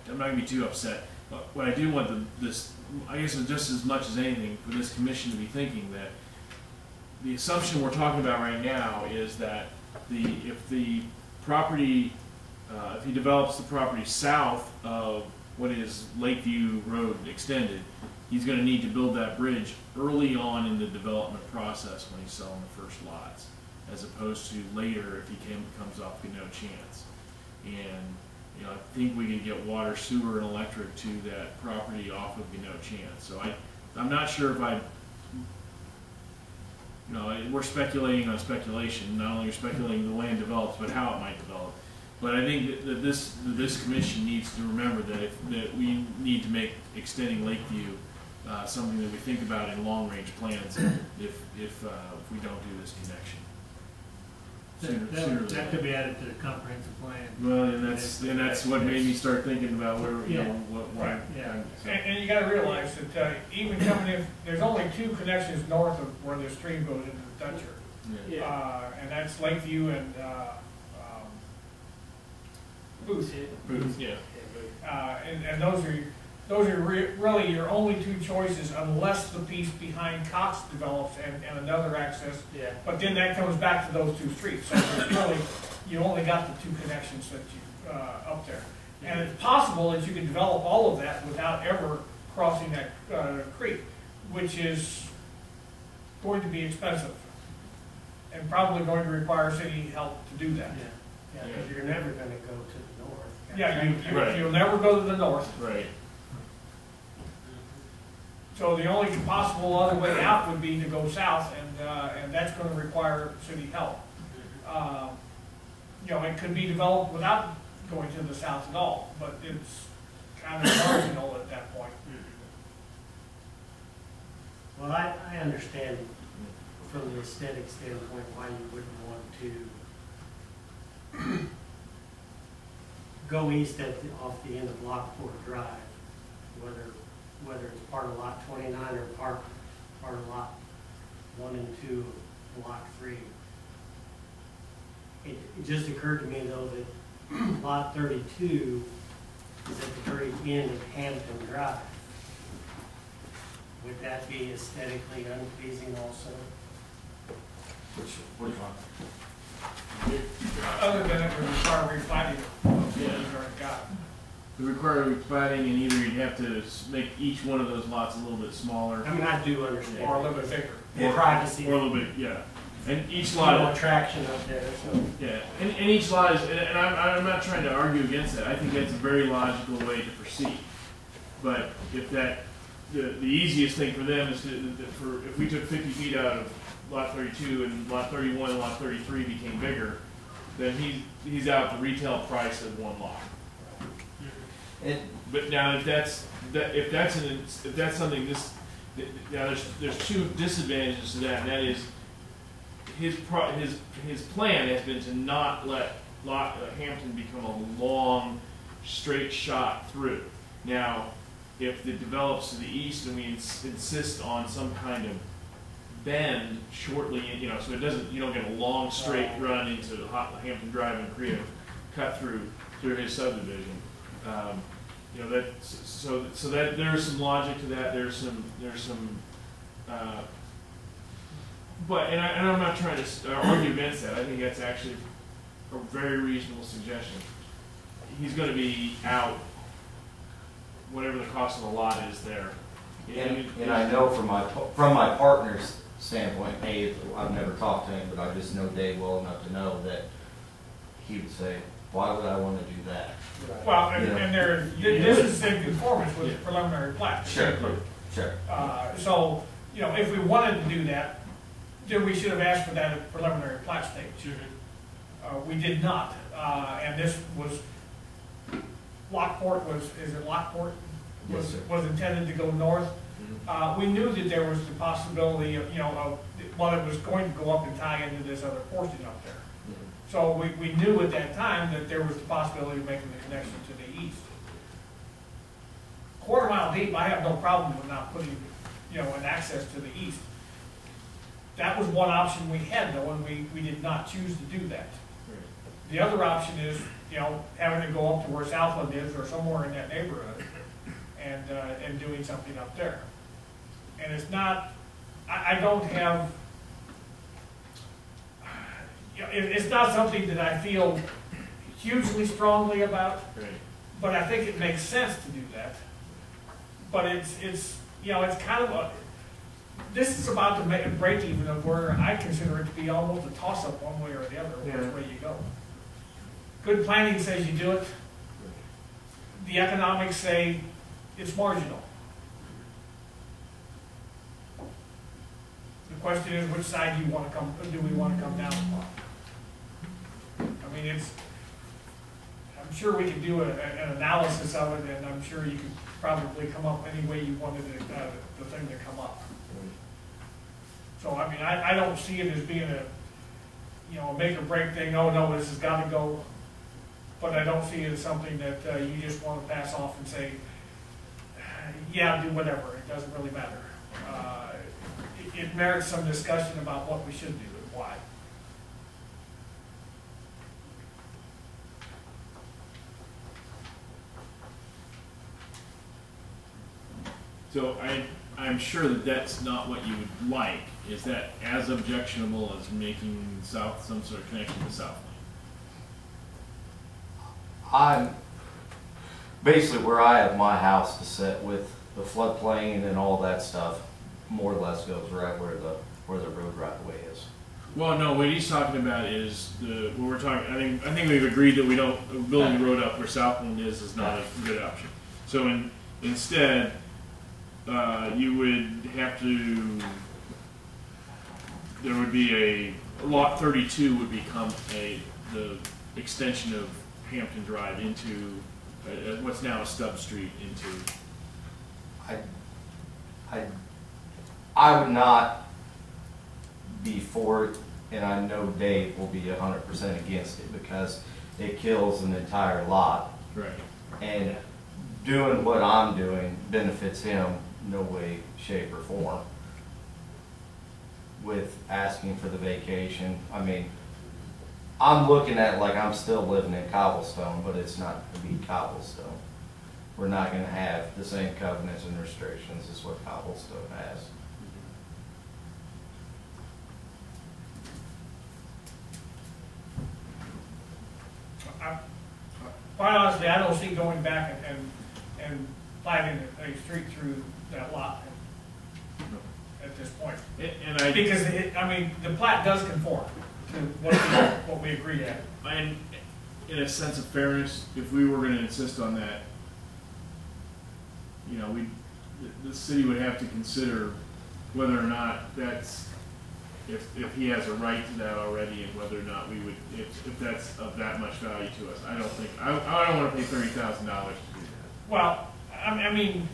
I'm not gonna be too upset. But what I do want I guess just as much as anything, for this commission to be thinking that the assumption we're talking about right now is that if he develops the property south of what is Lakeview Road extended, he's going to need to build that bridge early on in the development process when he's selling the first lots, as opposed to later if he comes off No Chance. And you know, I think we can get water, sewer, and electric to that property off of No Chance. So I'm not sure if we're speculating on speculation. Not only are we speculating the land develops, but how it might develop. But I think that this commission needs to remember that we need to make extending Lakeview something that we think about in long range plans if we don't do this connection. That could be added to the comprehensive plan. Well, and that's what made me start thinking about where Right. And you got to realize that even coming in, there's only two connections north of where the stream goes into the Dutcher, and that's Lakeview and Booth. Yeah. And those are really your only two choices, unless the piece behind Cox develops and another access. Yeah. But then that comes back to those two streets. So it's really, you only got the two connections that you up there. And it's possible that you can develop all of that without ever crossing that creek, which is going to be expensive and probably going to require city help to do that. Yeah, because you're never going to go to the north. Yeah, Right. you'll never go to the north. Right. So the only possible other way out would be to go south, and that's going to require city help. You know, it could be developed without going to the south at all, but it's kind of marginal at that point. Well, I understand from the aesthetic standpoint why you wouldn't want to go east off the end of Lockport Drive, whether it's part of lot 29 or part of lot 1 and 2 of block 3. It just occurred to me though that lot 32 is at the very end of Hampton Drive. Would that be aesthetically unpleasing also? Which one? Other than it would require replanting of what you've already got. It would require replatting, and either you'd have to make each one of those lots a little bit smaller, I mean, I do understand. Or a little bit bigger. And privacy. or a little bit, yeah. And each No lot, attraction up there, so. yeah, and each lot is, and I'm not trying to argue against that. I think that's a very logical way to proceed. But if the easiest thing for them is if we took 50 feet out of lot 32 and lot 31 and lot 33 became bigger, then he's out the retail price of one lot. But now if that's something now there's two disadvantages to that, and that is his plan has been to not let Hampton become a long, straight shot through. Now, if it develops to the east and we insist on some kind of bend shortly, so it doesn't, you don't get a long straight run into Hampton Drive and create a cut through his subdivision. So that there's some logic to that. There's some. But I'm not trying to argue against that. I think that's actually a very reasonable suggestion. He's going to be out whatever the cost of the lot is there. And I know from my partner's standpoint, I've never talked to him, but I just know Dave well enough to know that he would say, why would I want to do that? Well, You know. and this is in conformance with the preliminary plat. Sure. So, if we wanted to do that, then we should have asked for that at preliminary plat stage. We did not, and this was, Lockport is it Lockport? Yes, sir. Was intended to go north. We knew that there was the possibility of, it was going to go up and tie into this other portion up there. So we knew at that time that there was the possibility of making the connection to the east. Quarter mile deep, I have no problem with not putting, an access to the east. That was one option we had though, and we did not choose to do that. The other option is, having to go up to where Southland is or somewhere in that neighborhood and doing something up there. And it's not, I don't have, it's not something that I feel hugely strongly about, but I think it makes sense to do that. But it's kind of a, this is about to make a break even of where I consider it to be almost a toss-up one way or the other, which way you go. Good planning says you do it. The economics say it's marginal. The question is, which side do we want to come down upon? I mean, I'm sure we could do an analysis of it, and I'm sure you could probably come up any way you wanted the thing to come up. So, I mean, I don't see it as being a make or break thing. Oh no, this has got to go. But I don't see it as something that you just want to pass off and say, yeah, do whatever. It doesn't really matter. It merits some discussion about what we should do and why. So I'm sure that that's not what you would like. Is that as objectionable as making some sort of connection to Southland? I'm basically where I have my house to sit with the floodplain and all that stuff, more or less goes right where the road right of way is. Well, no. What he's talking about is what we're talking. I think we've agreed that we don't building the road up where Southland is not a good option. So instead, you would have to. There would be a lot 32 would become the extension of Hampton Drive into what's now a stub street into. I would not be for it, and I know Dave will be 100% against it because it kills an entire lot. Right. And doing what I'm doing benefits him no way, shape, or form. With asking for the vacation, I mean, I'm looking at it like I'm still living in cobblestone, but it's not going to be cobblestone. We're not going to have the same covenants and restrictions as what cobblestone has. Quite honestly, I don't see going back and planting a street through that lot at this point. Because the plat does conform to what we agreed at. And in a sense of fairness, if we were going to insist on that, the city would have to consider whether or not that's if he has a right to that already, and whether or not we would if that's of that much value to us. I don't think I don't want to pay $30,000 to do that. Well, I mean,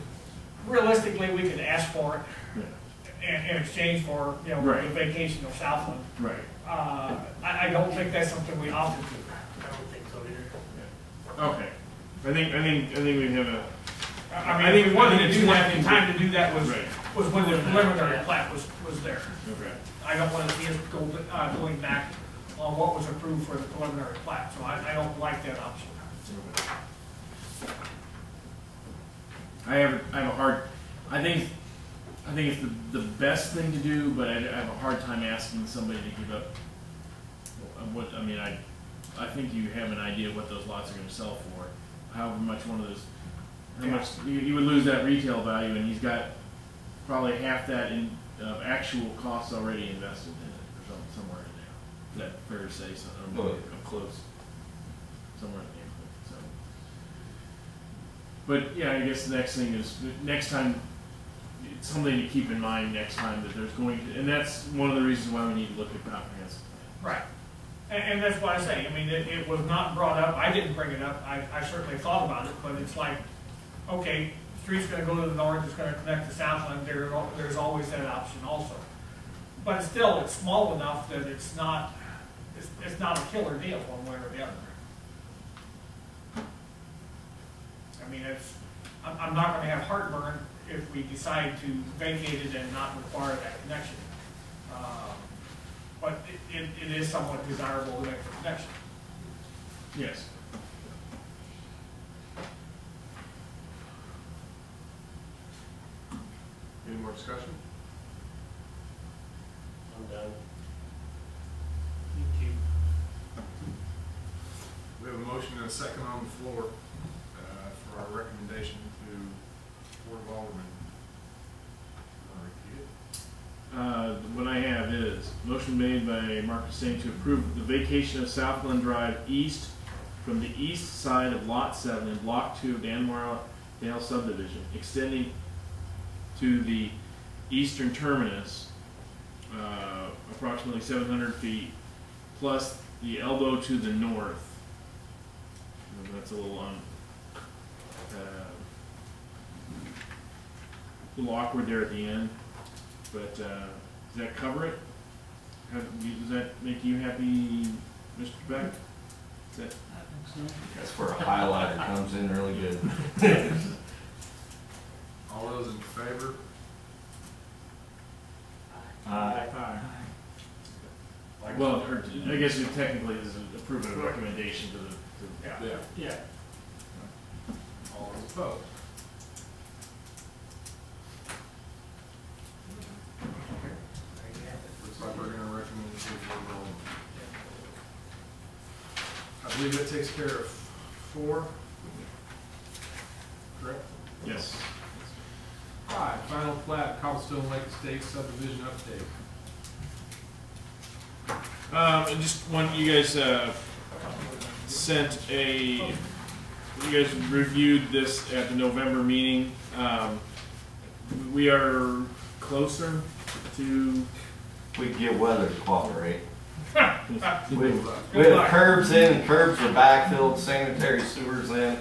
realistically, we could ask for it in exchange for Right. the vacation of Southland. Right. I don't think that's something we often do. I don't think so either. Okay. I think we have a, I mean, if we wanted to do that, the it's time to do that was, right. was when the preliminary plat was there. Okay. I don't want to see us going back on what was approved for the preliminary plat, so I don't like that option. I have a hard, I think it's the best thing to do, but I have a hard time asking somebody to give up what, I mean, I think you have an idea what those lots are gonna sell for, however much one of those, how much, you would lose that retail value, and he's got probably half that in, actual costs already invested in it, or somewhere in there. Is that fair to say, so, I'm close, somewhere in the neighborhood, so. But, yeah, I guess the next thing is, next time, it's something to keep in mind next time that there's going to, and that's one of the reasons why we need to look at comprehensive plan. Right. And that's what I say, I mean, it was not brought up, I didn't bring it up, I certainly thought about it, but it's like, okay, street's gonna go to the north, it's gonna connect to Southland, there's always that option also. But still, it's small enough that it's not a killer deal one way or the other. I mean, I'm not gonna have heartburn if we decide to vacate it and not require that connection. But it is somewhat desirable to make the connection. Yes. Any more discussion? I'm done. Thank you. We have a motion and a second on the floor for our recommendation to Board of Aldermen. Wanna repeat it? What I have is, motion made by Marcus Saint to approve the vacation of Southland Drive east from the east side of Lot 7 in Block 2 of Danmore Dale subdivision, extending to the eastern terminus, approximately 700 feet, plus the elbow to the north. And that's a little awkward there at the end, but does that cover it? Does that make you happy, Mr. Beck? Is that, I think so. That's where a highlighter comes in really good. All those in favor? Aye. well, or I guess it technically is approving a recommendation to the, Yeah. Yeah. All those opposed? Looks like we're gonna recommend it to the Board of Aldermen. I believe that takes care of 4. Correct? yes. 5, final plat, Cobblestone Lake Estates subdivision update. And just one, you guys sent a, you guys reviewed this at the November meeting. We are closer to, We can get weather to cooperate. Good We luck. have curbs in, and curbs are backfilled, sanitary sewers in.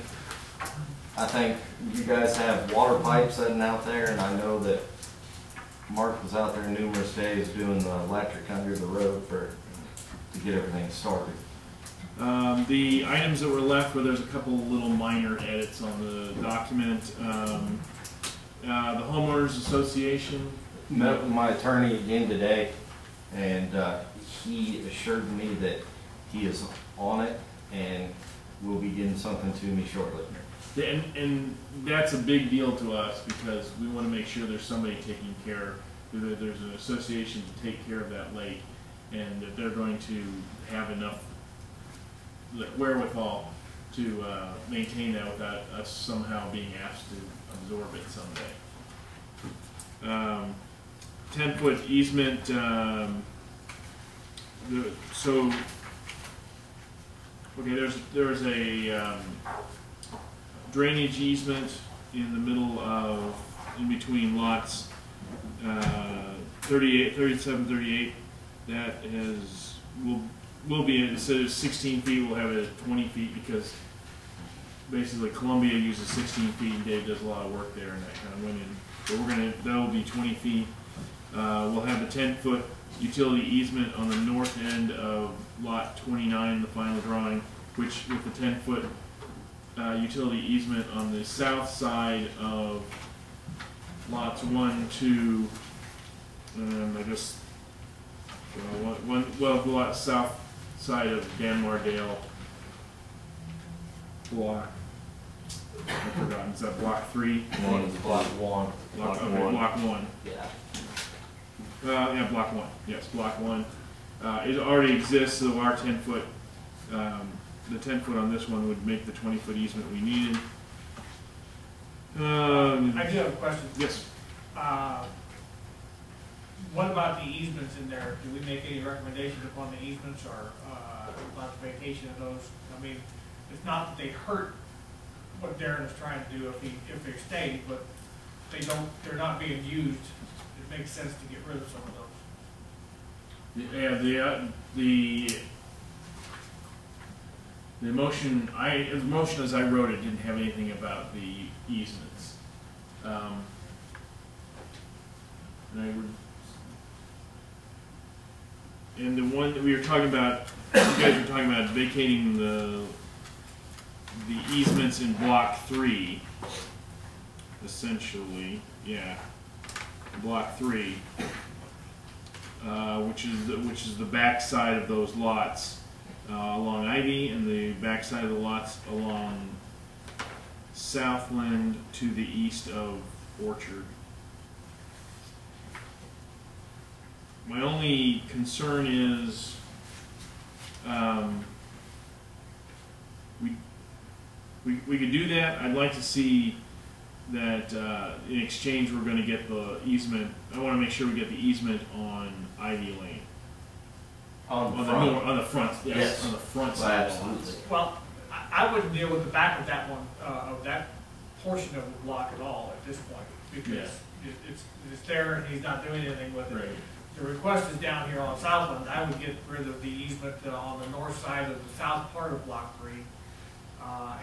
I think you guys have water pipes sitting out there, and I know that Mark was out there numerous days doing the electric under the road to get everything started. the items that were left were there's a couple little minor edits on the document. The homeowners association. Met with my attorney again today, and he assured me that he is on it and will be getting something to me shortly. And that's a big deal to us because we want to make sure there's somebody taking care, that there's an association to take care of that lake, and that they're going to have enough wherewithal to maintain that without us somehow being asked to absorb it someday. 10-foot easement, there's a drainage easement in the middle of, in between lots 38, 37, 38, that will be, instead of 16 feet, we'll have it at 20 feet because basically Columbia uses 16 feet and Dave does a lot of work there and that kind of went in. But that'll be 20 feet. We'll have a 10-foot utility easement on the north end of lot 29, the final drawing, which with the 10-foot utility easement on the south side of lots 1, 2, I guess, the lot south side of Danmardale block. I've forgotten, is that block 3? One is block 1. Block 1. Yeah. Yeah, block 1. Yes, block 1. It already exists, so our 10-foot, the 10-foot on this one would make the 20-foot easement we needed. I do have a question. Yes. What about the easements in there? Do we make any recommendations upon the easements or about the vacation of those? I mean, it's not that they hurt what Darren is trying to do if they stay, but they're not being used. It makes sense to get rid of some of those. Yeah, the motion as I wrote it didn't have anything about the easements. And the one that we were talking about, you guys were talking about vacating the easements in block 3, essentially, yeah, block 3, which is the back side of those lots along Ivy, and the back side of the lots along Southland to the east of Orchard. My only concern is we could do that. I'd like to see that in exchange we're going to get the easement. I want to make sure we get the easement on Ivy Lane. On the front, yes. On the front side. Absolutely. Well, I wouldn't deal with the back of that one, of that portion of the block at all at this point, because it's there and he's not doing anything with it. Right. The request is down here on Southland. I would get rid of the easement on the north side of the south part of block 3,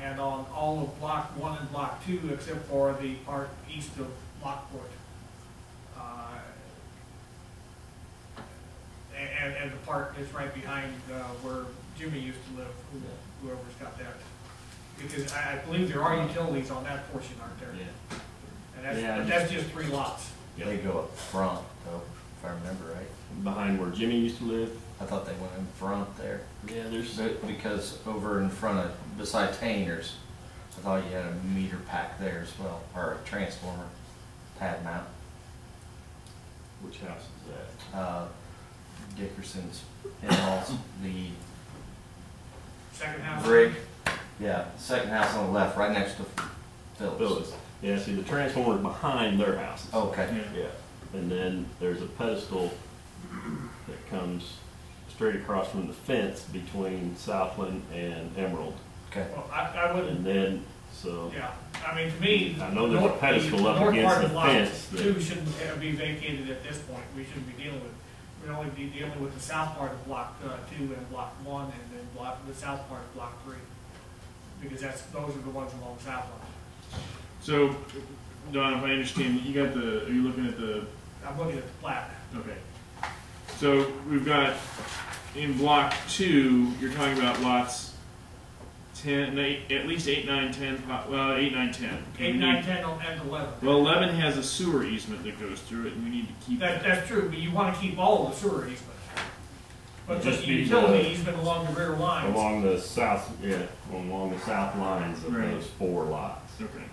and on all of block 1 and block 2, except for the part east of Lockport. And the part that's right behind where Jimmy used to live, whoever's got that. Because I believe there are utilities on that portion, aren't there? Yeah. And that's just 3 lots. They go up front, though, if I remember right. Behind where Jimmy used to live. I thought they went in front there. Yeah, there's. Because over in front of, beside Tainers, I thought you had a meter pack there as well, or a transformer pad mount. Which house is that? Dickerson's in-laws, the Second house. brick, yeah, second house on the left, right next to Phillips. Yeah, see, the transformer is behind their houses. Okay. Yeah, and then there's a pedestal that comes straight across from the fence between Southland and Emerald. Okay. Well, I wouldn't. And then, so. Yeah, I mean, to me. I know there's a pedestal up north against part of the lot fence that- 2 shouldn't be vacated at this point. We shouldn't be dealing with. We'd only be dealing with the south part of block 2 and block 1, and then the south part of block 3. Because those are the ones along Southland. So, Don, if I understand, you got are you looking at the? I'm looking at the plat. Okay. So we've got in block 2, you're talking about lots 10, at least 8, 9, 10, well, 8, 9, 10. 8, 9, 10, and 11. Well, 11 has a sewer easement that goes through it, and we need to keep That's true, but you want to keep all of the sewer easement. But Just the be utility the- easement along the rear lines. Along the south, along the south lines of Right. those 4 lots. Okay.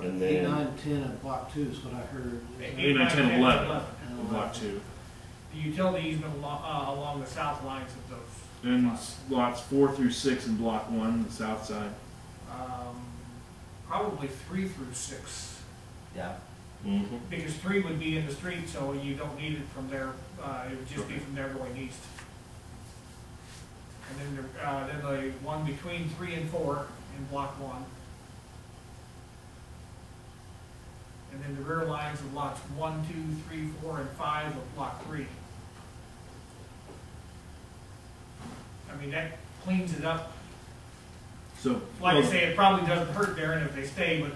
And 8, then- 9, 10, and block 2 is what I heard. 8, 9, 10, 11. And Block 2. The utility easement along the south lines of those. And lots 4 through 6 in block 1, the south side. Probably 3 through 6, Yeah. Mm-hmm. because 3 would be in the street, so you don't need it from there, it would just be from there going east. And then the one between 3 and 4 in block 1. And then the rear lines of lots 1, 2, 3, 4, and 5 of block 3. I mean, that cleans it up. So, Like I say, it probably doesn't hurt Darren if they stay, but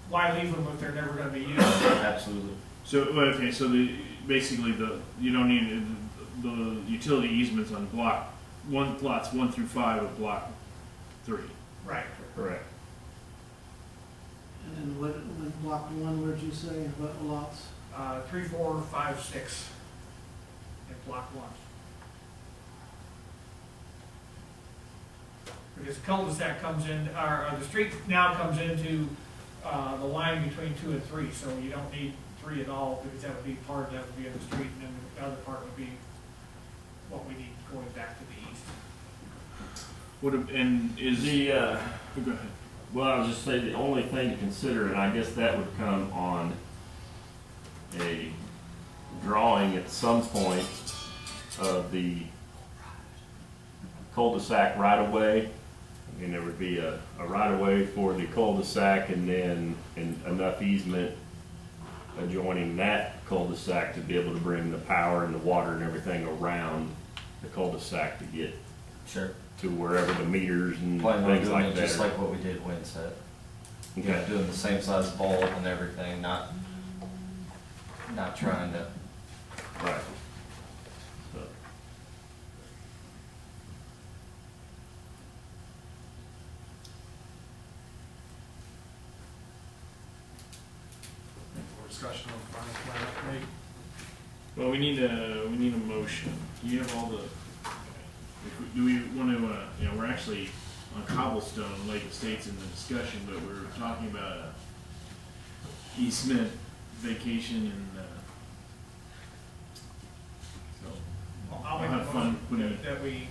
why leave them if they're never gonna be used? Absolutely. So, okay, so basically you don't need the utility easements on plots 1 through 5 of block 3. Right. Correct. And then what block 1, where'd you say, what lots? 3, 4, 5, 6 in block 1. Because the cul-de-sac comes in, or the street now comes into the line between 2 and 3, so you don't need 3 at all, because that would be part, that would be in the street, and then the other part would be what we need going back to the east. And is The, go ahead. well, I was just saying, the only thing to consider, and I guess that would come on a drawing at some point of the cul-de-sac right-of-way. And there would be a right-of-way for the cul-de-sac and then enough easement adjoining that cul-de-sac to be able to bring the power and the water and everything around the cul-de-sac to get Sure. to wherever the meters and Plan on things doing like it that. just like what we did Winsett. You know, Okay. doing the same size bulb and everything, not trying to. Right. So, More discussion on the final plan update. Well, we need a motion. Do you have all the? Do we want to? You know, we're actually on cobblestone, Lake Estates in the discussion, but we're talking about easement vacation and. So I'll make I'll a have fun motion putting it. that we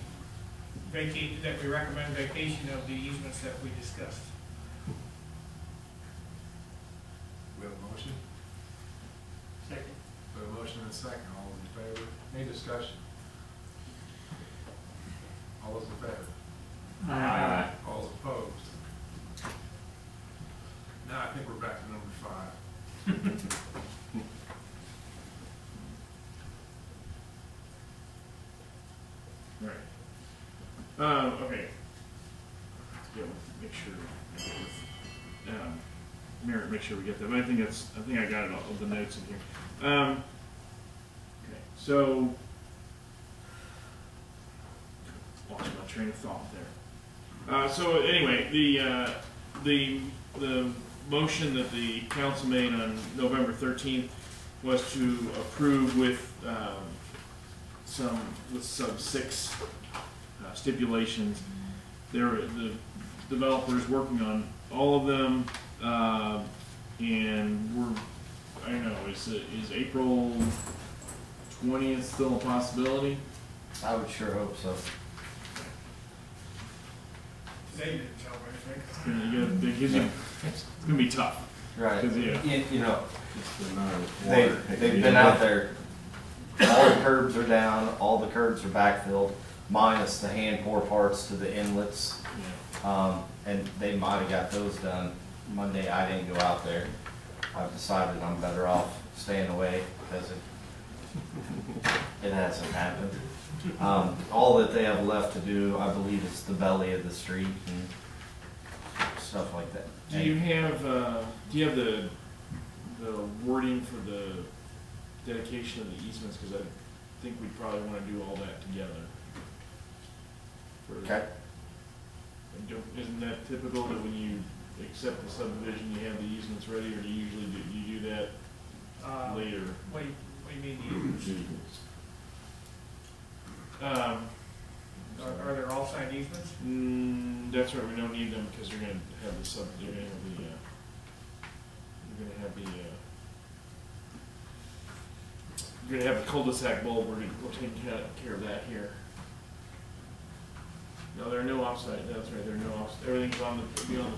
vacate, that we recommend vacation of the easements that we discussed. We have a motion? Second. We have a motion and a second. All those in favor? Any discussion? All those in favor? Aye. All those opposed? Now I think we're back to number 5. Right. Okay. Yeah, make sure. Merritt, make sure we get that. But I think I got it all of the notes in here. Okay. So, lost my train of thought there. So anyway, the motion that the council made on November 13th was to approve with some 6 stipulations. The developer's working on all of them, and I don't know, is April 20th still a possibility? I would sure hope so. They didn't tell me anything. It's gonna be tough. Right. 'Cause, yeah. You know, just the amount of they've water. been out there. All the curbs are down. All the curbs are backfilled, minus the hand pour parts to the inlets. Yeah. And they might have got those done Monday. I didn't go out there. I've decided I'm better off staying away because it hasn't happened. All that they have left to do, I believe, is the belly of the street and stuff like that. Do you have the wording for the dedication of the easements? Because I think we'd probably want to do all that together. Okay. Isn't that typical that when you accept the subdivision, you have the easements ready, or do you usually do you do that later? What do you mean easements? Are there all signed easements? That's right. We don't need them because you're going to have the you're going to have the cul-de-sac bulb. We're taking care of that here. No, there are no offsite. That's right. There are no offsite. Everything's on the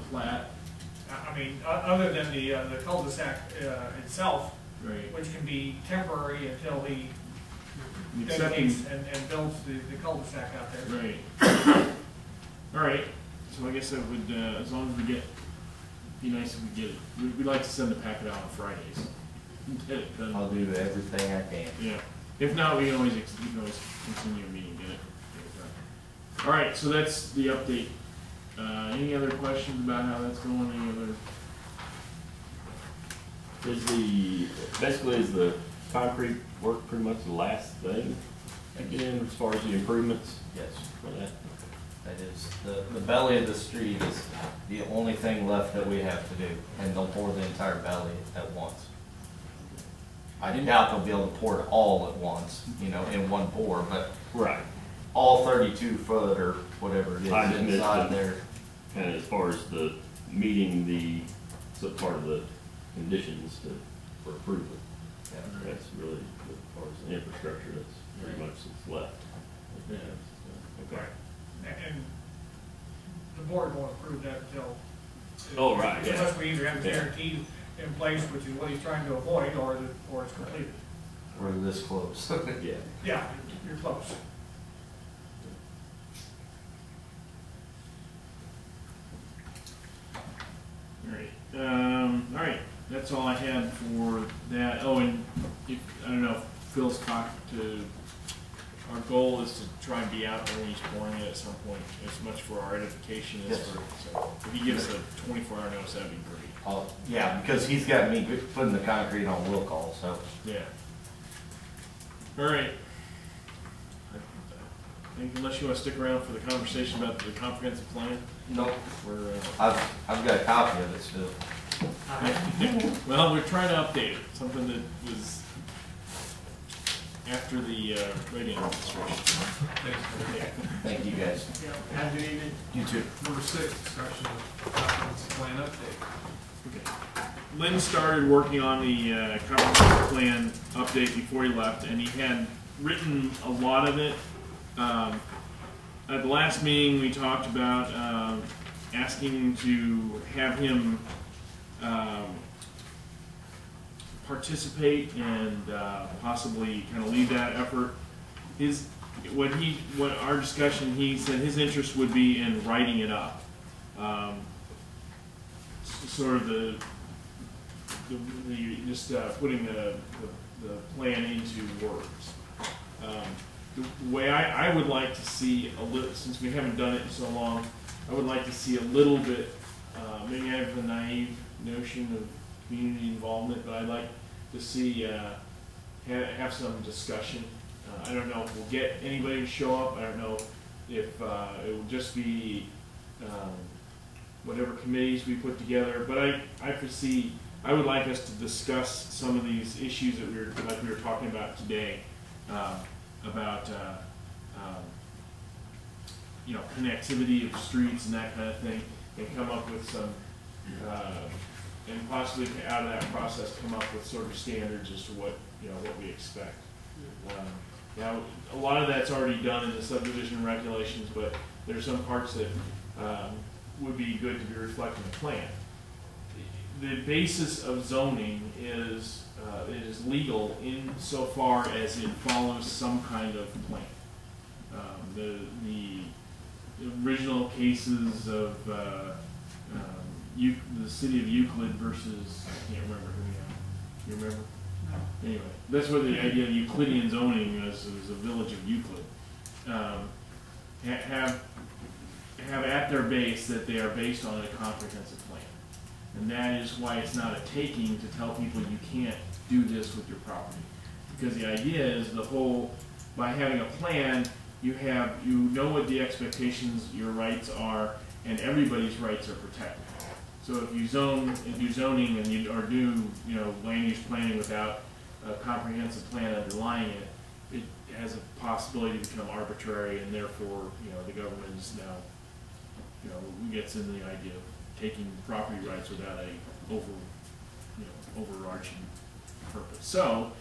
plat. I mean, other than the cul-de-sac itself, Right. which can be temporary until he Accepting. dedicates and builds the cul-de-sac out there. Right. All right. So I guess that would, as long as we get, it'd be nice if we get it. We'd like to send the packet out on Fridays. Get it done. I'll do everything I can. Yeah. If not, we can always continue a meeting, get it done. All right. So that's the update. Any other questions about how that's going? Any other? Is the concrete work pretty much the last thing again as far as the improvements Yes, for that? that is, the belly of the street is the only thing left that we have to do, and they'll pour the entire belly at once. I doubt they'll be able to pour it all at once, you know, in one pour, but Right. all 32 foot or whatever it is I just missed inside it. there. Kind of as far as the meeting the, so part of the conditions for approval. Yeah. That's really, as far as the infrastructure, that's pretty much what's left. Yeah. Okay. And the board won't approve that until. Oh, right, yeah. Unless we either have the Yeah. guarantee in place, which is what he's trying to avoid, or it's completed. We're this close. Yeah. Yeah, you're close. All right, that's all I had for that. Oh, and if, I don't know if Phil's talked to, our goal is to try and be out there when he's pouring it at some point, as much for our edification as Yes. for, so if he gives a 24-hour notice, that'd be great. Yeah, because he's got me putting the concrete on will call, so. Yeah. All right. I think unless you want to stick around for the conversation about the comprehensive plan, Nope, we're, I've got a copy of it still. well, we're trying to update it, something that was after the radio administration. Thanks, Terry. Thank you, guys. Yeah, have a good evening. You too. Number 6, discussion of comprehensive plan update. Okay. Lynn started working on the comprehensive plan update before he left, and he had written a lot of it. At the last meeting, we talked about asking to have him participate and possibly kind of lead that effort. What our discussion, he said his interest would be in writing it up, sort of just putting the plan into words. The way I would like to see a little, since we haven't done it in so long, I would like to see a little bit. Maybe I have a naive notion of community involvement, but I'd like to see have some discussion. I don't know if we'll get anybody to show up. I don't know if it will just be whatever committees we put together. But I foresee, I would like us to discuss some of these issues that we were talking about today, about connectivity of streets and that kind of thing, and come up with some, and possibly out of that process come up with sort of standards as to what we expect. Now, a lot of that's already done in the subdivision regulations, but there's some parts that would be good to be reflected in the plan. The basis of zoning is legal insofar as it follows some kind of plan. The original cases of the city of Euclid versus, I can't remember who you remember? No. Anyway, that's what the idea of Euclidean zoning is a village of Euclid. Have at their base that they are based on a comprehensive plan. And that is why it's not a taking to tell people you can't do this with your property. Because the idea is by having a plan, you know what the expectations, your rights are, and everybody's rights are protected. So if you do zoning and you do land use planning without a comprehensive plan underlying it, it has a possibility to become arbitrary, and therefore the government is now gets into the idea of taking property rights without a overarching purpose. So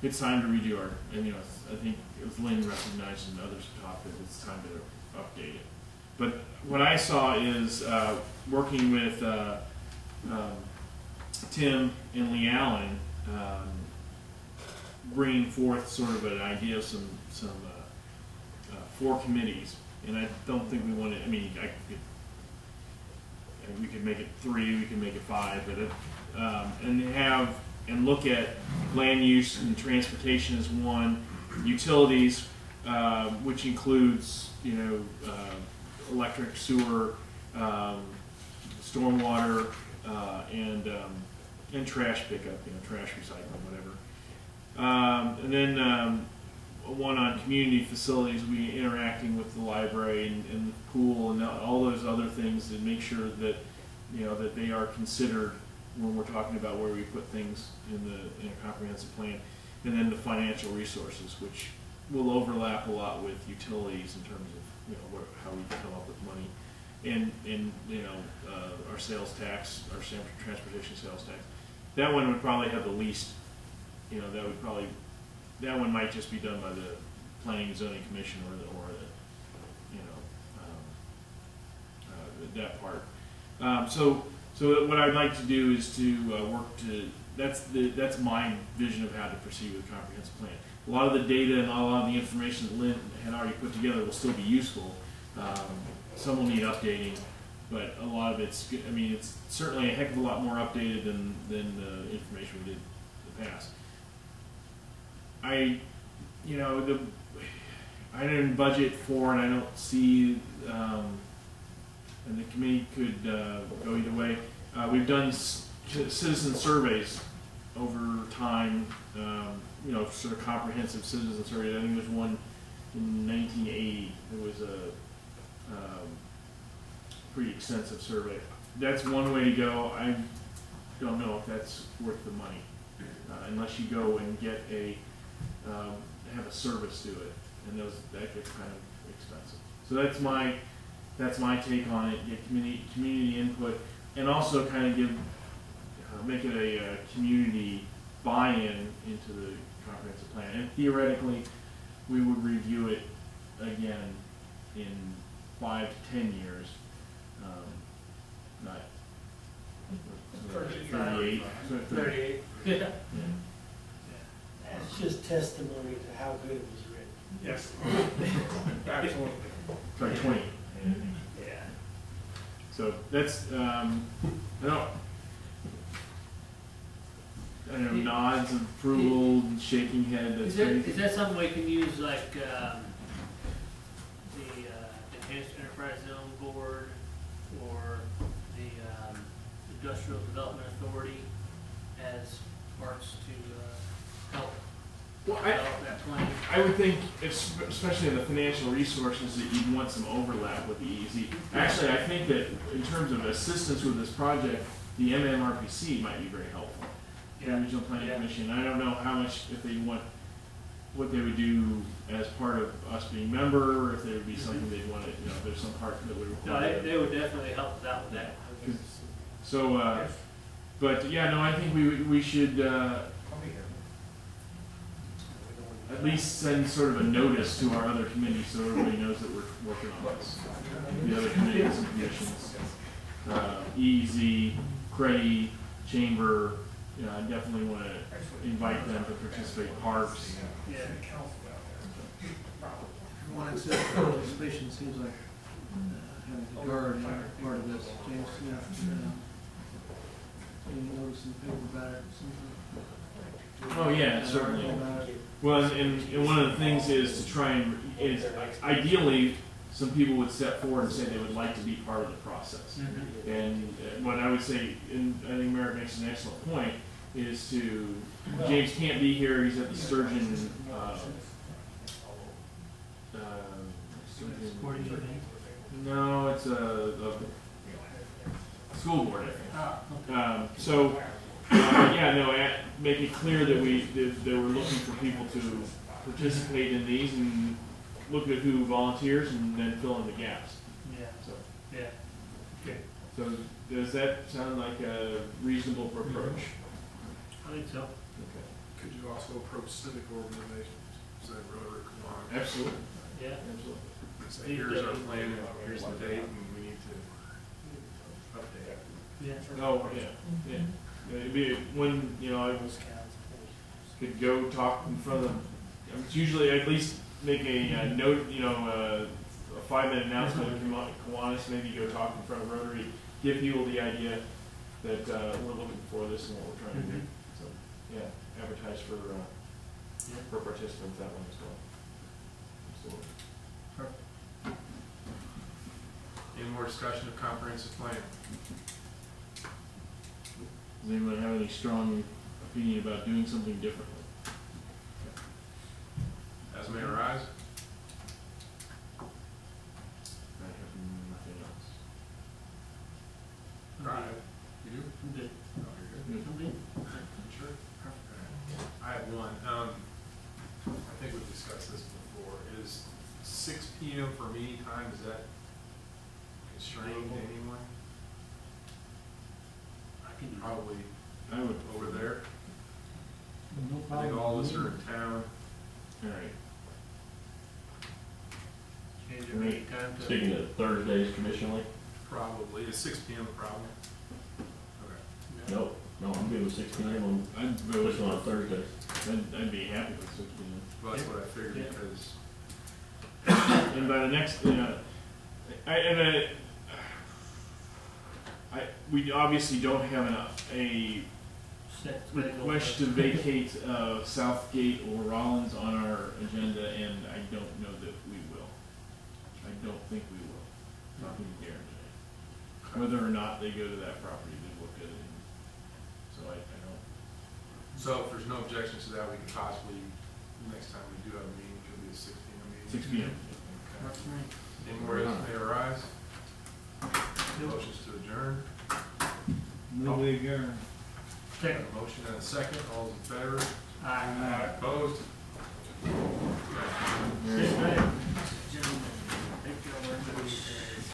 it's time to redo our, and I think as Lynn recognized and others have talked, that it's time to update it. But what I saw is working with Tim and Lee Allen, bringing forth sort of an idea of some 4 committees, and I don't think we want to. I mean, we could make it 3, we could make it 5, but and look at land use and transportation as one, utilities, which includes electric, sewer, stormwater, and and trash pickup, trash recycling, whatever. And then one on community facilities, we interacting with the library and the pool and all those other things to make sure that that they are considered when we're talking about where we put things in a comprehensive plan. And then the financial resources, which will overlap a lot with utilities in terms of how we come up with money, and our sales tax, our transportation sales tax. That one would probably have the least. That one might just be done by the Planning and Zoning Commission or that part. So what I'd like to do is to work to. That's my vision of how to proceed with a comprehensive plan. A lot of the data and a lot of the information that Lynn had already put together will still be useful. Some will need updating, but a lot of it's good. I mean, it's certainly a heck of a lot more updated than the information we did in the past. I didn't budget for, and I don't see, and the committee could go either way. We've done citizen surveys over time, sort of comprehensive citizen surveys. I think there's one in 1980. It was a pretty extensive survey. That's one way to go. I don't know if that's worth the money, unless you go and get have a service to it, and that gets kind of expensive. So that's my take on it. Get community input, and also kind of make it a community buy-in into the comprehensive plan. And theoretically, we would review it again in 5 to 10 years, not 38. 38. Yeah. That's just testimony to how good it was written. Yes. Absolutely. Sorry, 20. Yeah. So that's I don't know, nods of approval, shaking head. That's Is that something we can use like the Enhanced Enterprise Zone Board or the Industrial Development Authority as parts to help develop that plan? I would think, especially in the financial resources, that you'd want some overlap with the EEZ. Actually, I think that in terms of assistance with this project, the MMRPC might be very helpful. The Regional Planning Commission. I don't know how much, if they want, what they would do as part of us being member, or if there would be something they'd want to, if there's some part that would No, require. they would definitely help us out with that. So, but yeah, no, I think we should at least send sort of a notice to our other committees so everybody knows that we're working on this. The other committees and commissions, EEZ, CREDI, Chamber. I definitely want to invite them to participate. Parks. Yeah. One example of participation seems like having to guard part of this. James Smith, you notice in the paper about it. Oh yeah, certainly. Well, and one of the things is to try is ideally some people would step forward and say they would like to be part of the process. Mm-hmm. And what I would say, and I think Merrick makes an excellent point, is to, James can't be here, he's at the Sturgeon, no, it's a school board, I think. Make it clear that that we're looking for people to participate in these and look at who volunteers and then fill in the gaps. Yeah. So, Yeah. Okay. so does that sound like a reasonable approach? I think so. Okay. Could you also approach civic organizations, say Rotary, Kiwanis? Absolutely. Yeah. Absolutely. Say, here's our plan, and here's the date, and we need to update it. Yeah. Oh, yeah, yeah. It'd be when, I could go talk in front of them. It's usually at least make a note, a 5-minute announcement of Kiwanis, maybe go talk in front of Rotary, give people the idea that we're looking for this and what we're trying to do. So, yeah, advertise for participants that one as well. Absolutely. Any more discussion of comprehensive plan? Does anybody have any strong opinion about doing something differently? As may arise. I have nothing else. Right. You do? I'm good. Oh, you're good. I'm good. You sure? I have one. I think we've discussed this before. Is 6 PM for meeting time, is that constrained to anyone? I can do that. Probably I would, over there. No I problem. think all of us are in town. alright. Change the meeting time to. Speaking of Thursdays traditionally, Probably. Is 6 PM a problem? Okay. nope, no, I'm good with 6 p.m. I'd on, go especially on Thursdays. I'd be happy with 6 p.m. Well, that's what I figured Yeah. because And by the next, we obviously don't have a Set schedule. request to vacate Southgate or Rollins on our agenda, and I don't know that we will. I don't think we will. Not gonna guarantee. Whether or not they go to that property to look at it. So I don't. So if there's no objections to that, we could possibly, next time we do have a meeting, it could be a 6 PM meeting. 6 p.m. Okay. Any more as may arise? Motions to adjourn. Move the adjourn. Got a motion and a second. All those in favor? Aye. Opposed? Good night.